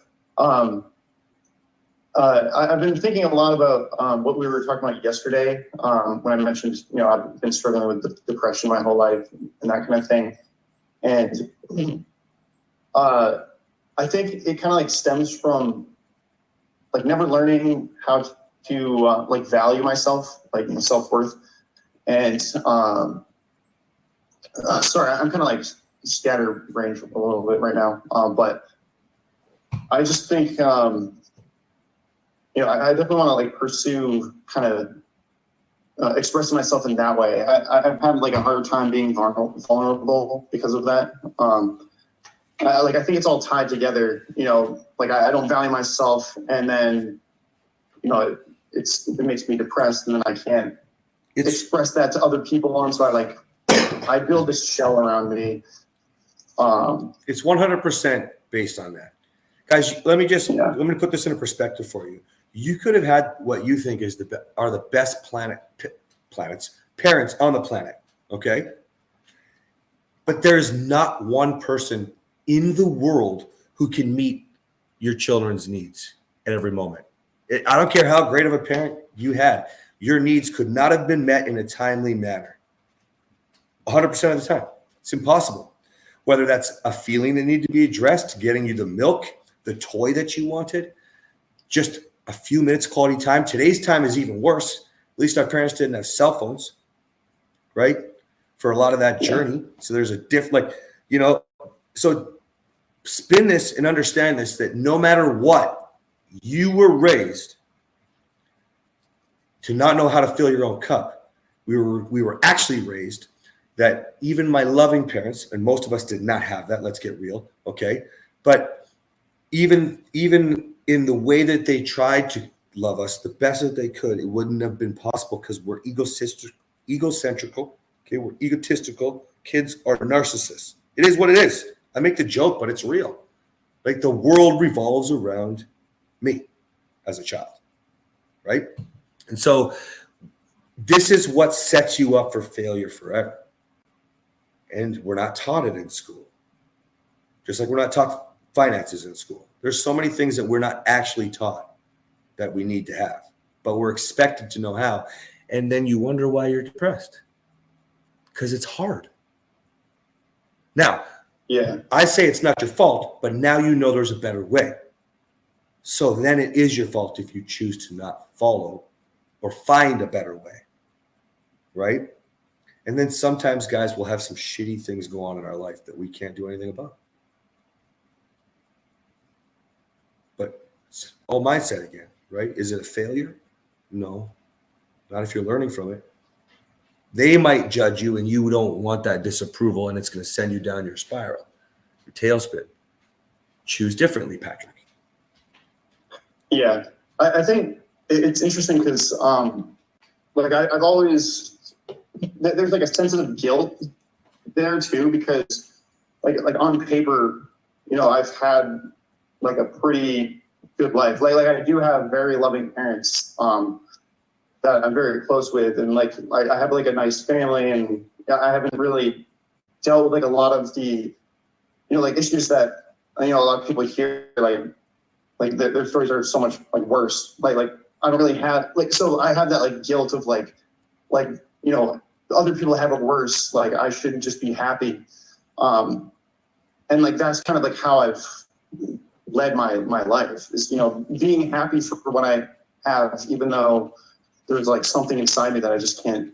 S9: I've been thinking a lot about what we were talking about yesterday when I mentioned, you know, I've been struggling with depression my whole life and that kind of thing. And I think it kind of like stems from like never learning how to like value myself, like my self-worth. And sorry, I'm kind of like scatterbrained a little bit right now. But I just think, you know, I definitely want to like pursue kind of expressing myself in that way. I've had like a hard time being vulnerable because of that. Like I think it's all tied together, you know, like I don't value myself and then, you know, it makes me depressed and then I can't express that to other people. And so I build this shell around me.
S2: It's 100% based on that. Guys, let me put this in a perspective for you. You could have had what you think is are the best parents on the planet, okay? But there's not one person in the world who can meet your children's needs at every moment. I don't care how great of a parent you had. Your needs could not have been met in a timely manner. 100% of the time. It's impossible. Whether that's a feeling that needed to be addressed, getting you the milk, the toy that you wanted, just a few minutes quality time. Today's time is even worse. At least our parents didn't have cell phones, right? For a lot of that journey. So there's a different, so spin this and understand this, that no matter what, you were raised to not know how to fill your own cup. We were actually raised that even my loving parents, and most of us did not have that, let's get real, okay? But even in the way that they tried to love us the best that they could, it wouldn't have been possible because we're egocentrical, okay? We're egotistical. Kids are narcissists. It is what it is. I make the joke, but it's real. Like the world revolves around me as a child, right? And so this is what sets you up for failure forever. And we're not taught it in school. Just like we're not taught finances in school. There's so many things that we're not actually taught that we need to have, but we're expected to know how. And then you wonder why you're depressed. Because it's hard. Now, I say it's not your fault, but now you know there's a better way. So then it is your fault if you choose to not follow or find a better way, right? And then sometimes, guys, we'll have some shitty things go on in our life that we can't do anything about. But it's all mindset again, right? Is it a failure? No, not if you're learning from it. They might judge you and you don't want that disapproval and it's going to send you down your spiral, your tailspin. Choose differently, Patrick.
S9: Yeah, I think it's interesting because like I've always, there's like a sense of guilt there too, because like on paper, you know, I've had like a pretty good life. Like I do have very loving parents that I'm very close with, and like I have like a nice family, and I haven't really dealt with like a lot of the, you know, like issues that, you know, a lot of people hear, like their stories are so much like worse. Like I don't really have like, so I have that like guilt of like, you know, other people have it worse. Like I shouldn't just be happy. And like, that's kind of like how I've led my life is, you know, being happy for what I have, even though there's like something inside me that I just can't,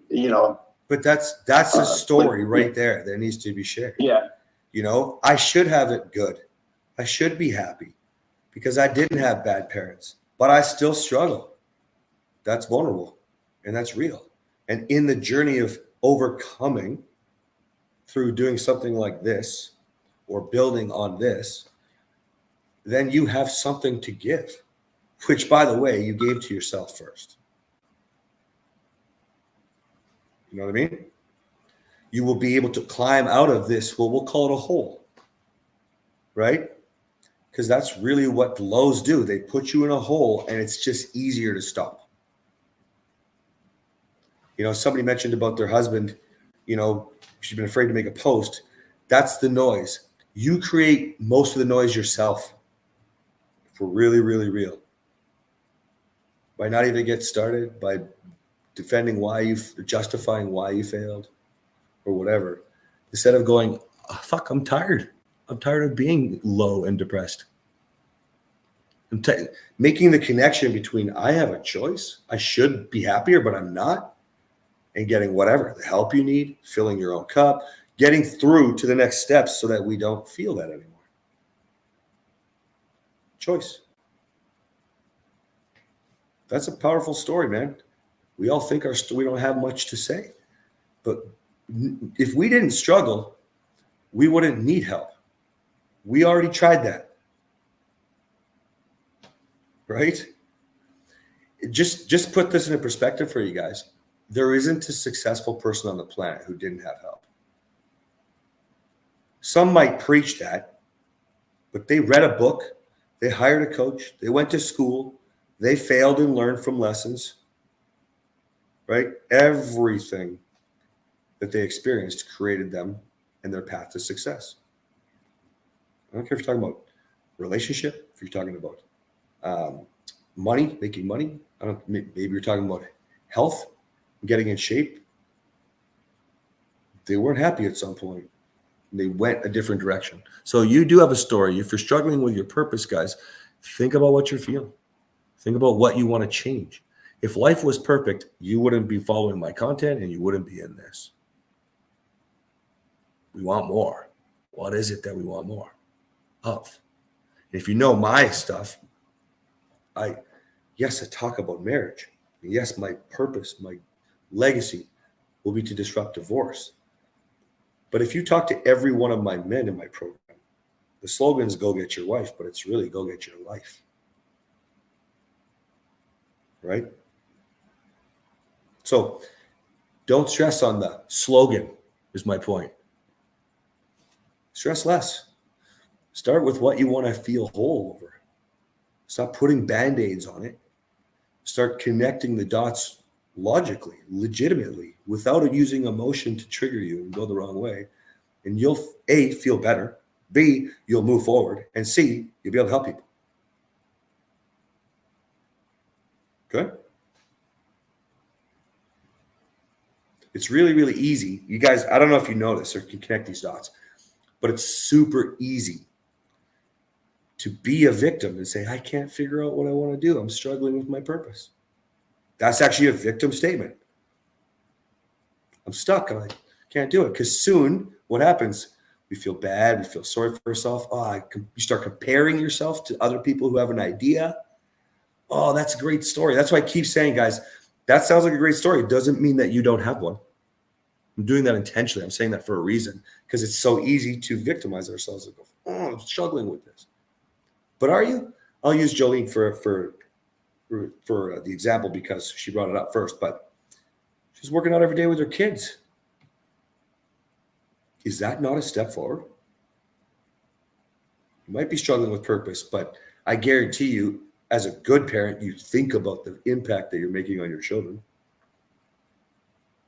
S9: you know.
S2: But that's a story right there that needs to be shared.
S9: Yeah.
S2: You know, I should have it good. I should be happy because I didn't have bad parents, but I still struggle. That's vulnerable. And that's real. And in the journey of overcoming through doing something like this or building on this, then you have something to give, which, by the way, you gave to yourself first. You know what I mean? You will be able to climb out of this, well, we'll call it a hole, right? Because that's really what lows do. They put you in a hole and it's just easier to stop. You know, somebody mentioned about their husband, you know, she's been afraid to make a post. That's the noise. You create most of the noise yourself. If we're really, really real. By not even get started, by defending why justifying why you failed or whatever, instead of going, oh, fuck, I'm tired. I'm tired of being low and depressed. Making the connection between I have a choice, I should be happier, but I'm not, and getting whatever, the help you need, filling your own cup, getting through to the next steps so that we don't feel that anymore. Choice. That's a powerful story, man. We all think we don't have much to say, but if we didn't struggle, we wouldn't need help. We already tried that. Right? Just put this in perspective for you guys. There isn't a successful person on the planet who didn't have help. Some might preach that, but they read a book, they hired a coach, they went to school, they failed and learned from lessons, right? Everything that they experienced created them and their path to success. I don't care if you're talking about relationship, if you're talking about money, making money. Maybe you're talking about health, getting in shape. They weren't happy at some point. They went a different direction. So you do have a story. If you're struggling with your purpose, guys, think about what you're feeling. Think about what you want to change. If life was perfect, you wouldn't be following my content and you wouldn't be in this. We want more. What is it that we want more of? If you know my stuff, I talk about marriage. Yes, my purpose, my legacy will be to disrupt divorce. But if you talk to every one of my men in my program, the slogan is go get your wife, but it's really go get your life. Right? So don't stress on the slogan is my point. Stress less. Start with what you want to feel whole over. Stop putting Band-Aids on it. Start connecting the dots logically, legitimately, without using emotion to trigger you and go the wrong way. And you'll, A, feel better. B, you'll move forward. And C, you'll be able to help people. Okay? It's really, really easy. You guys, I don't know if you know this or can connect these dots, but it's super easy to be a victim and say, I can't figure out what I want to do. I'm struggling with my purpose. That's actually a victim statement. I'm stuck. I can't do it. Because soon, what happens? We feel bad. We feel sorry for ourselves. You start comparing yourself to other people who have an idea. Oh, that's a great story. That's why I keep saying, guys, that sounds like a great story. It doesn't mean that you don't have one. I'm doing that intentionally. I'm saying that for a reason because it's so easy to victimize ourselves and go, oh, I'm struggling with this. But are you? I'll use Jolene for the example because she brought it up first, but she's working out every day with her kids. Is that not a step forward? You might be struggling with purpose, but I guarantee you, as a good parent, you think about the impact that you're making on your children.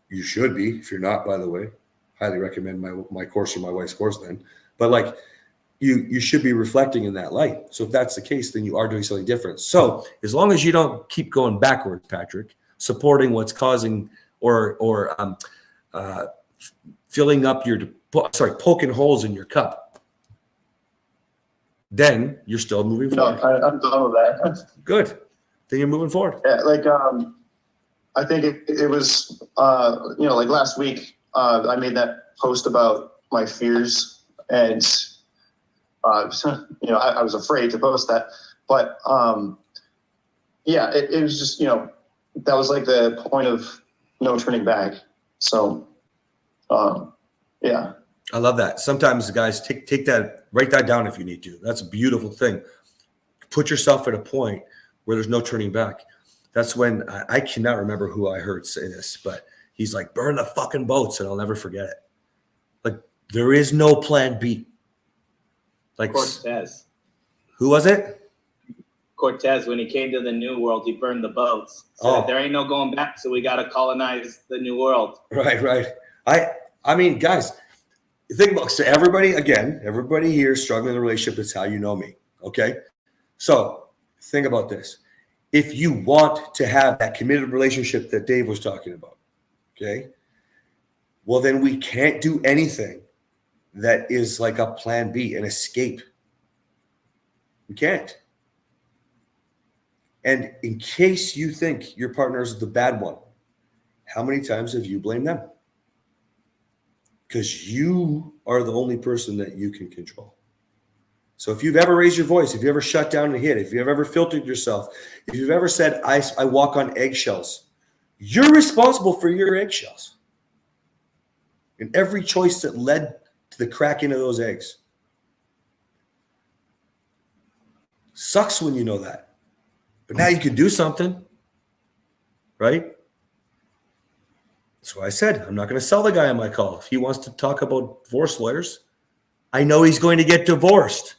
S2: You should be. If you're not, by the way, highly recommend my course or my wife's course then. But like, you should be reflecting in that light. So if that's the case, then you are doing something different. So as long as you don't keep going backwards, Patrick, supporting what's causing or filling up poking holes in your cup, then you're still moving forward.
S9: No, I'm done with that.
S2: Good. Then you're moving forward.
S9: Yeah, like I think it was like last week I made that post about my fears and I was afraid to post that, but it was just that was like the point of no turning back. So, yeah.
S2: I love that. Sometimes, guys, take that, write that down if you need to. That's a beautiful thing. Put yourself at a point where there's no turning back. That's when I cannot remember who I heard say this, but he's like, burn the fucking boats, and I'll never forget it. Like, there is no plan B. Like,
S4: Cortez.
S2: who was it?
S4: Cortez, when he came to the New World, he burned the boats. So there ain't no going back, so we got to colonize the New World.
S2: Right. I mean, guys, think about, so everybody here struggling in a relationship. That's how you know me. Okay. So think about this. If you want to have that committed relationship that Dave was talking about, okay, well, then we can't do anything that is like a plan B, an escape. We can't. And in case you think your partner is the bad one, how many times have you blamed them? Because you are the only person that you can control. So if you've ever raised your voice, if you ever shut down and hit, if you've ever filtered yourself, if you've ever said, I walk on eggshells, you're responsible for your eggshells and every choice that led to the cracking of those eggs. Sucks when you know that. But now you can do something, right? That's why I said, I'm not going to sell the guy on my call. If he wants to talk about divorce lawyers, I know he's going to get divorced.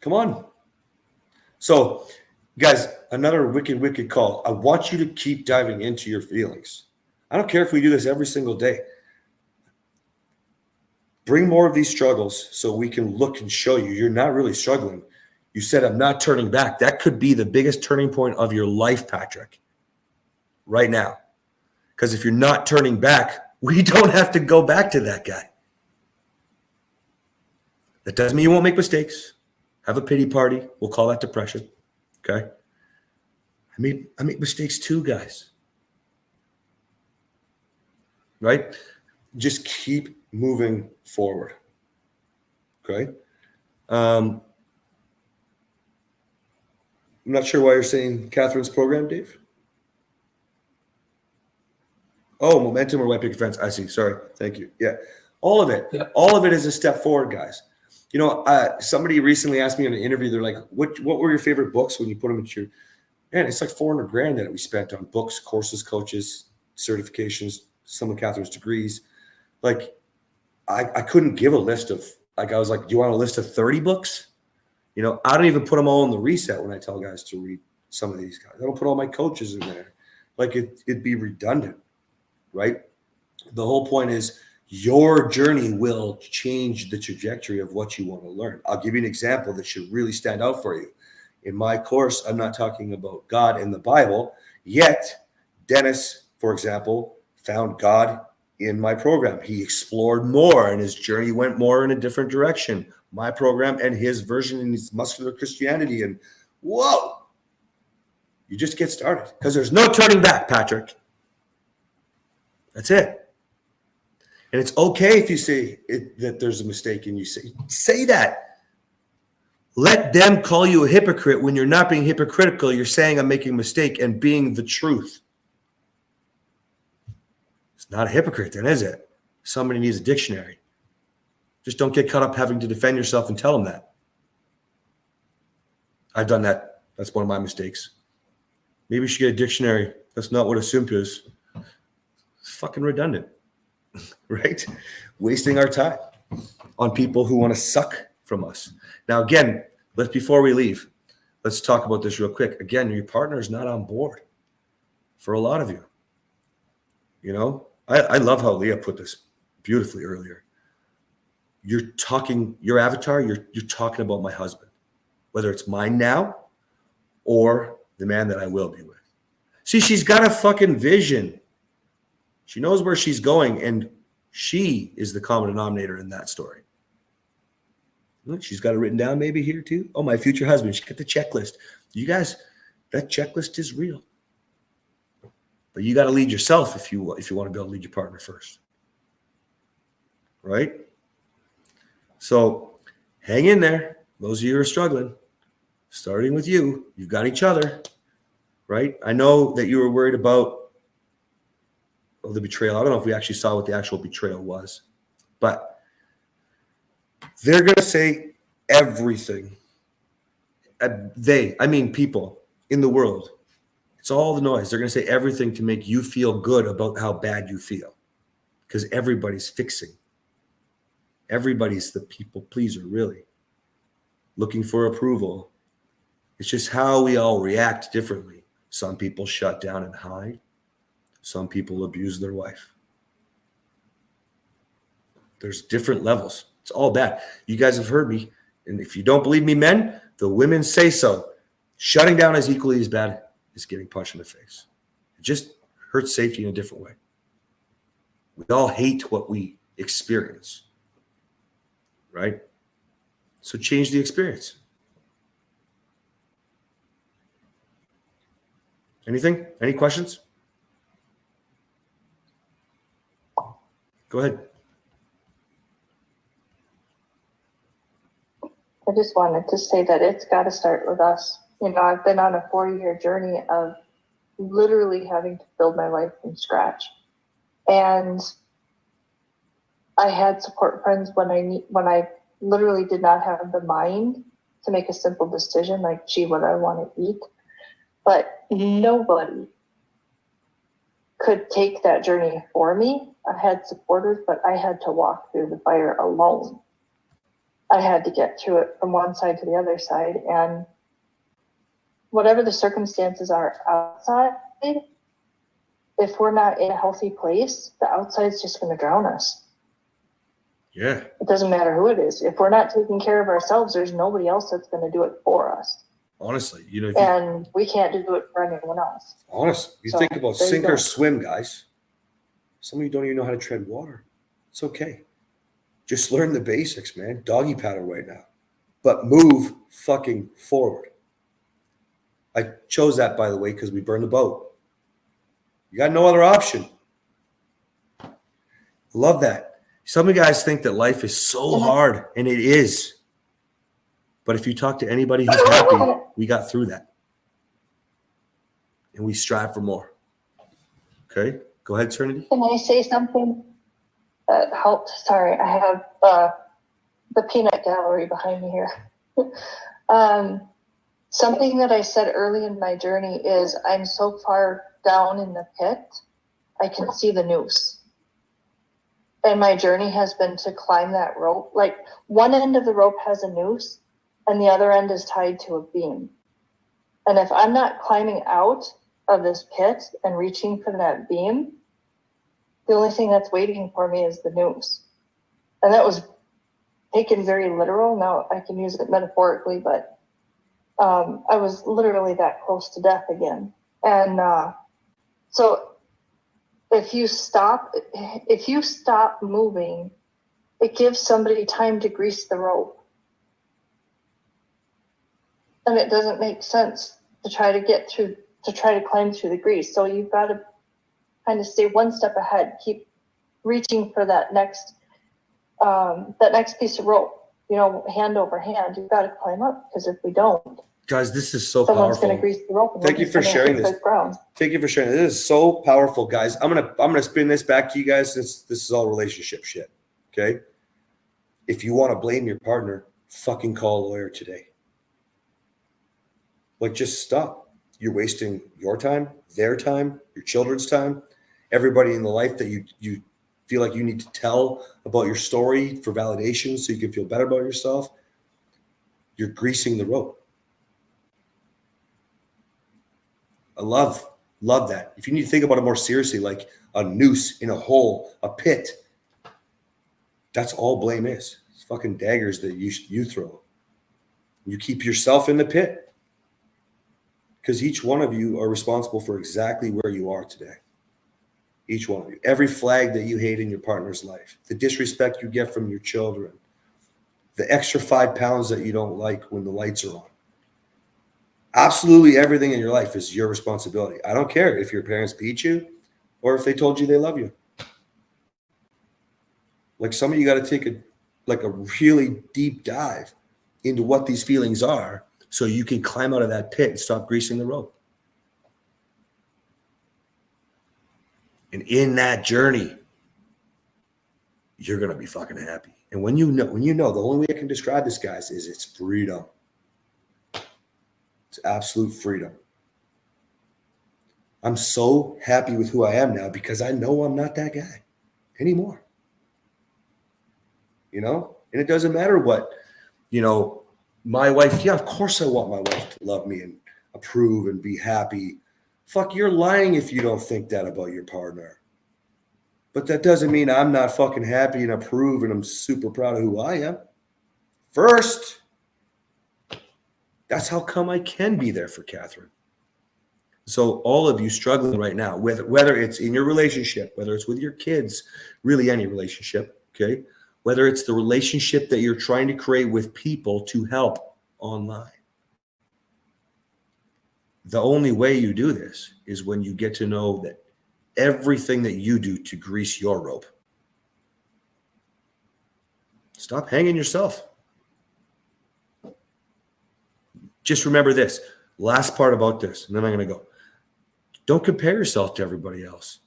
S2: Come on. So, guys, another wicked call. I want you to keep diving into your feelings. I don't care if we do this every single day. Bring more of these struggles so we can look and show you you're not really struggling. You said, I'm not turning back. That could be the biggest turning point of your life, Patrick, right now. Because if you're not turning back, we don't have to go back to that guy. That doesn't mean you won't make mistakes. Have a pity party. We'll call that depression. Okay? I make mistakes too, guys. Right? Just keep moving forward. Okay? I'm not sure why you're saying Kathryn's program, Dave. Oh, momentum or white picket fence. I see. Sorry. Thank you. Yeah. All of it.
S1: Yep.
S2: All of it is a step forward, guys. You know, somebody recently asked me in an interview, they're like, what were your favorite books when you put them into your, man, it's like $400,000 that we spent on books, courses, coaches, certifications, some of Kathryn's degrees. Like, I couldn't give a list of, like, I was like, do you want a list of 30 books? You know, I don't even put them all in the reset when I tell guys to read some of these guys. I don't put all my coaches in there. Like, it'd be redundant, right? The whole point is your journey will change the trajectory of what you want to learn. I'll give you an example that should really stand out for you. In my course, I'm not talking about God and the Bible, yet Dennis, for example, found God in my program. He explored more and his journey went more in a different direction. My program and his version in his muscular Christianity. And whoa, you just get started because there's no turning back, Patrick. That's it. And it's okay if you say that there's a mistake and you say that. Let them call you a hypocrite when you're not being hypocritical. You're saying I'm making a mistake and being the truth. It's not a hypocrite then, is it? Somebody needs a dictionary. Just don't get caught up having to defend yourself and tell them that. I've done that. That's one of my mistakes. Maybe you should get a dictionary. That's not what assumed is. It's fucking redundant, right? Wasting our time on people who want to suck from us. Now, again, before we leave, let's talk about this real quick. Again, your partner is not on board for a lot of you. You know, I love how Leah put this beautifully earlier. You're talking, your avatar, you're talking about my husband, whether it's mine now or the man that I will be with. See, she's got a fucking vision. She knows where she's going, and she is the common denominator in that story. Look, she's got it written down maybe here too. Oh, my future husband. She got the checklist. You guys, that checklist is real. But you got to lead yourself if you want to be able to lead your partner first. Right? So hang in there. Those of you who are struggling, starting with you. You've got each other, right? I know that you were worried about the betrayal. I don't know if we actually saw what the actual betrayal was, but they're going to say everything. People in the world. It's all the noise. They're going to say everything to make you feel good about how bad you feel, because everybody's fixing. Everybody's the people pleaser, really, looking for approval. It's just how we all react differently. Some people shut down and hide. Some people abuse their wife. There's different levels. It's all bad. You guys have heard me. And if you don't believe me, men, the women say so. Shutting down is equally as bad as getting punched in the face. It just hurts safety in a different way. We all hate what we experience, right? So change the experience. Anything? Any questions? Go ahead.
S10: I just wanted to say that it's got to start with us. You know, I've been on a 40-year journey of literally having to build my life from scratch. And I had support friends when I literally did not have the mind to make a simple decision like, gee, what I want to eat. But nobody could take that journey for me. I had supporters, but I had to walk through the fire alone. I had to get through it from one side to the other side. And whatever the circumstances are outside, if we're not in a healthy place, the outside's just going to drown us.
S2: Yeah.
S10: It doesn't matter who it is. If we're not taking care of ourselves, there's nobody else that's going to do it for us.
S2: Honestly, you know,
S10: And we can't do it for anyone else.
S2: honestly, you
S10: So,
S2: think about
S10: there you
S2: sink or
S10: go.
S2: swim, guys. Some of you don't even know how to tread water. It's okay. Just learn the basics, man. Doggy paddle right now. But move fucking forward. I chose that, by the way, because we burned the boat. You got no other option. Love that. Some of you guys think that life is so hard, and it is. But if you talk to anybody who's happy, we got through that. And we strive for more. Okay? Go ahead, Trinity.
S10: Can I say something that helped? Sorry, I have the peanut gallery behind me here. Something that I said early in my journey is I'm so far down in the pit, I can see the noose. And my journey has been to climb that rope. Like one end of the rope has a noose and the other end is tied to a beam. And if I'm not climbing out of this pit and reaching for that beam, the only thing that's waiting for me is the noose. And that was taken very literal. Now I can use it metaphorically, but I was literally that close to death again. And so if you stop moving, it gives somebody time to grease the rope. And it doesn't make sense to try to climb through the grease. So you've got to kind of stay one step ahead, keep reaching for that next piece of rope, you know, hand over hand. You've got to climb up, because if we don't,
S2: Guys, this is so
S10: someone's
S2: powerful.
S10: going to grease the rope. And
S2: Thank you for sharing this.
S10: Ground.
S2: Thank you for sharing. This is so powerful, guys. I'm gonna spin this back to you guys, since this is all relationship shit. Okay. If you want to blame your partner, fucking call a lawyer today. Like, just stop. You're wasting your time, their time, your children's time, everybody in the life that you feel like you need to tell about your story for validation so you can feel better about yourself. You're greasing the rope. I love that. If you need to think about it more seriously, like a noose in a hole, a pit, that's all blame is. It's fucking daggers that you throw. You keep yourself in the pit, because each one of you are responsible for exactly where you are today. Each one of you. Every flag that you hate in your partner's life, the disrespect you get from your children, the extra 5 pounds that you don't like when the lights are on. Absolutely everything in your life is your responsibility. I don't care if your parents beat you or if they told you they love you. Like, some of you got to take a really deep dive into what these feelings are, so you can climb out of that pit and stop greasing the road. And in that journey, you're going to be fucking happy. And when you know, the only way I can describe this, guys, is it's freedom. It's absolute freedom. I'm so happy with who I am now because I know I'm not that guy anymore. You know? And it doesn't matter what, you know, my wife, yeah, of course I want my wife to love me and approve and be happy. Fuck, you're lying if you don't think that about your partner. But that doesn't mean I'm not fucking happy and approve and I'm super proud of who I am. First, that's how come I can be there for Kathryn. So all of you struggling right now, whether it's in your relationship, whether it's with your kids, really any relationship, okay? Whether it's the relationship that you're trying to create with people to help online. The only way you do this is when you get to know that everything that you do to grease your rope. Stop hanging yourself. Just remember this. Last part about this, and then I'm going to go. Don't compare yourself to everybody else.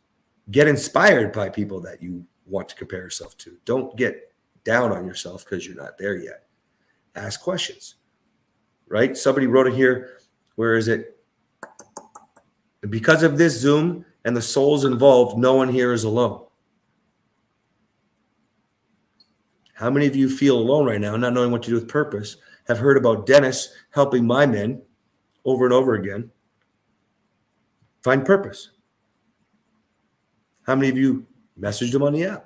S2: Get inspired by people that you want to compare yourself to. Don't get down on yourself because you're not there yet. Ask questions, right? Somebody wrote it here. Where is it? Because of this Zoom and the souls involved, no one here is alone. How many of you feel alone right now, not knowing what to do with purpose, have heard about Dennis helping my men over and over again find purpose? How many of you messaged him on the app?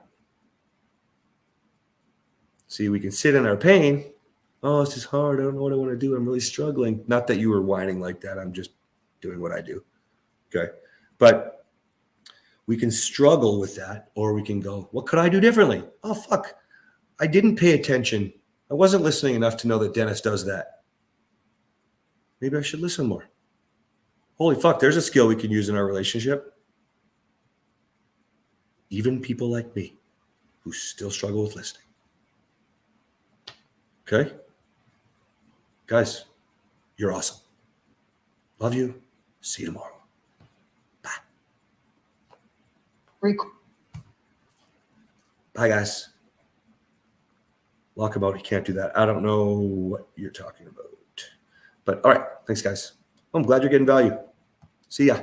S2: See, we can sit in our pain. Oh, this is hard. I don't know what I want to do. I'm really struggling. Not that you were whining like that. I'm just doing what I do. Okay. But we can struggle with that, or we can go, what could I do differently? Oh, fuck. I didn't pay attention. I wasn't listening enough to know that Dennis does that. Maybe I should listen more. Holy fuck, there's a skill we can use in our relationship. Even people like me who still struggle with listening. Okay? Guys, you're awesome. Love you. See you tomorrow. Bye, guys. Lock him out. He can't do that. I don't know what you're talking about. But all right. Thanks, guys. I'm glad you're getting value. See ya.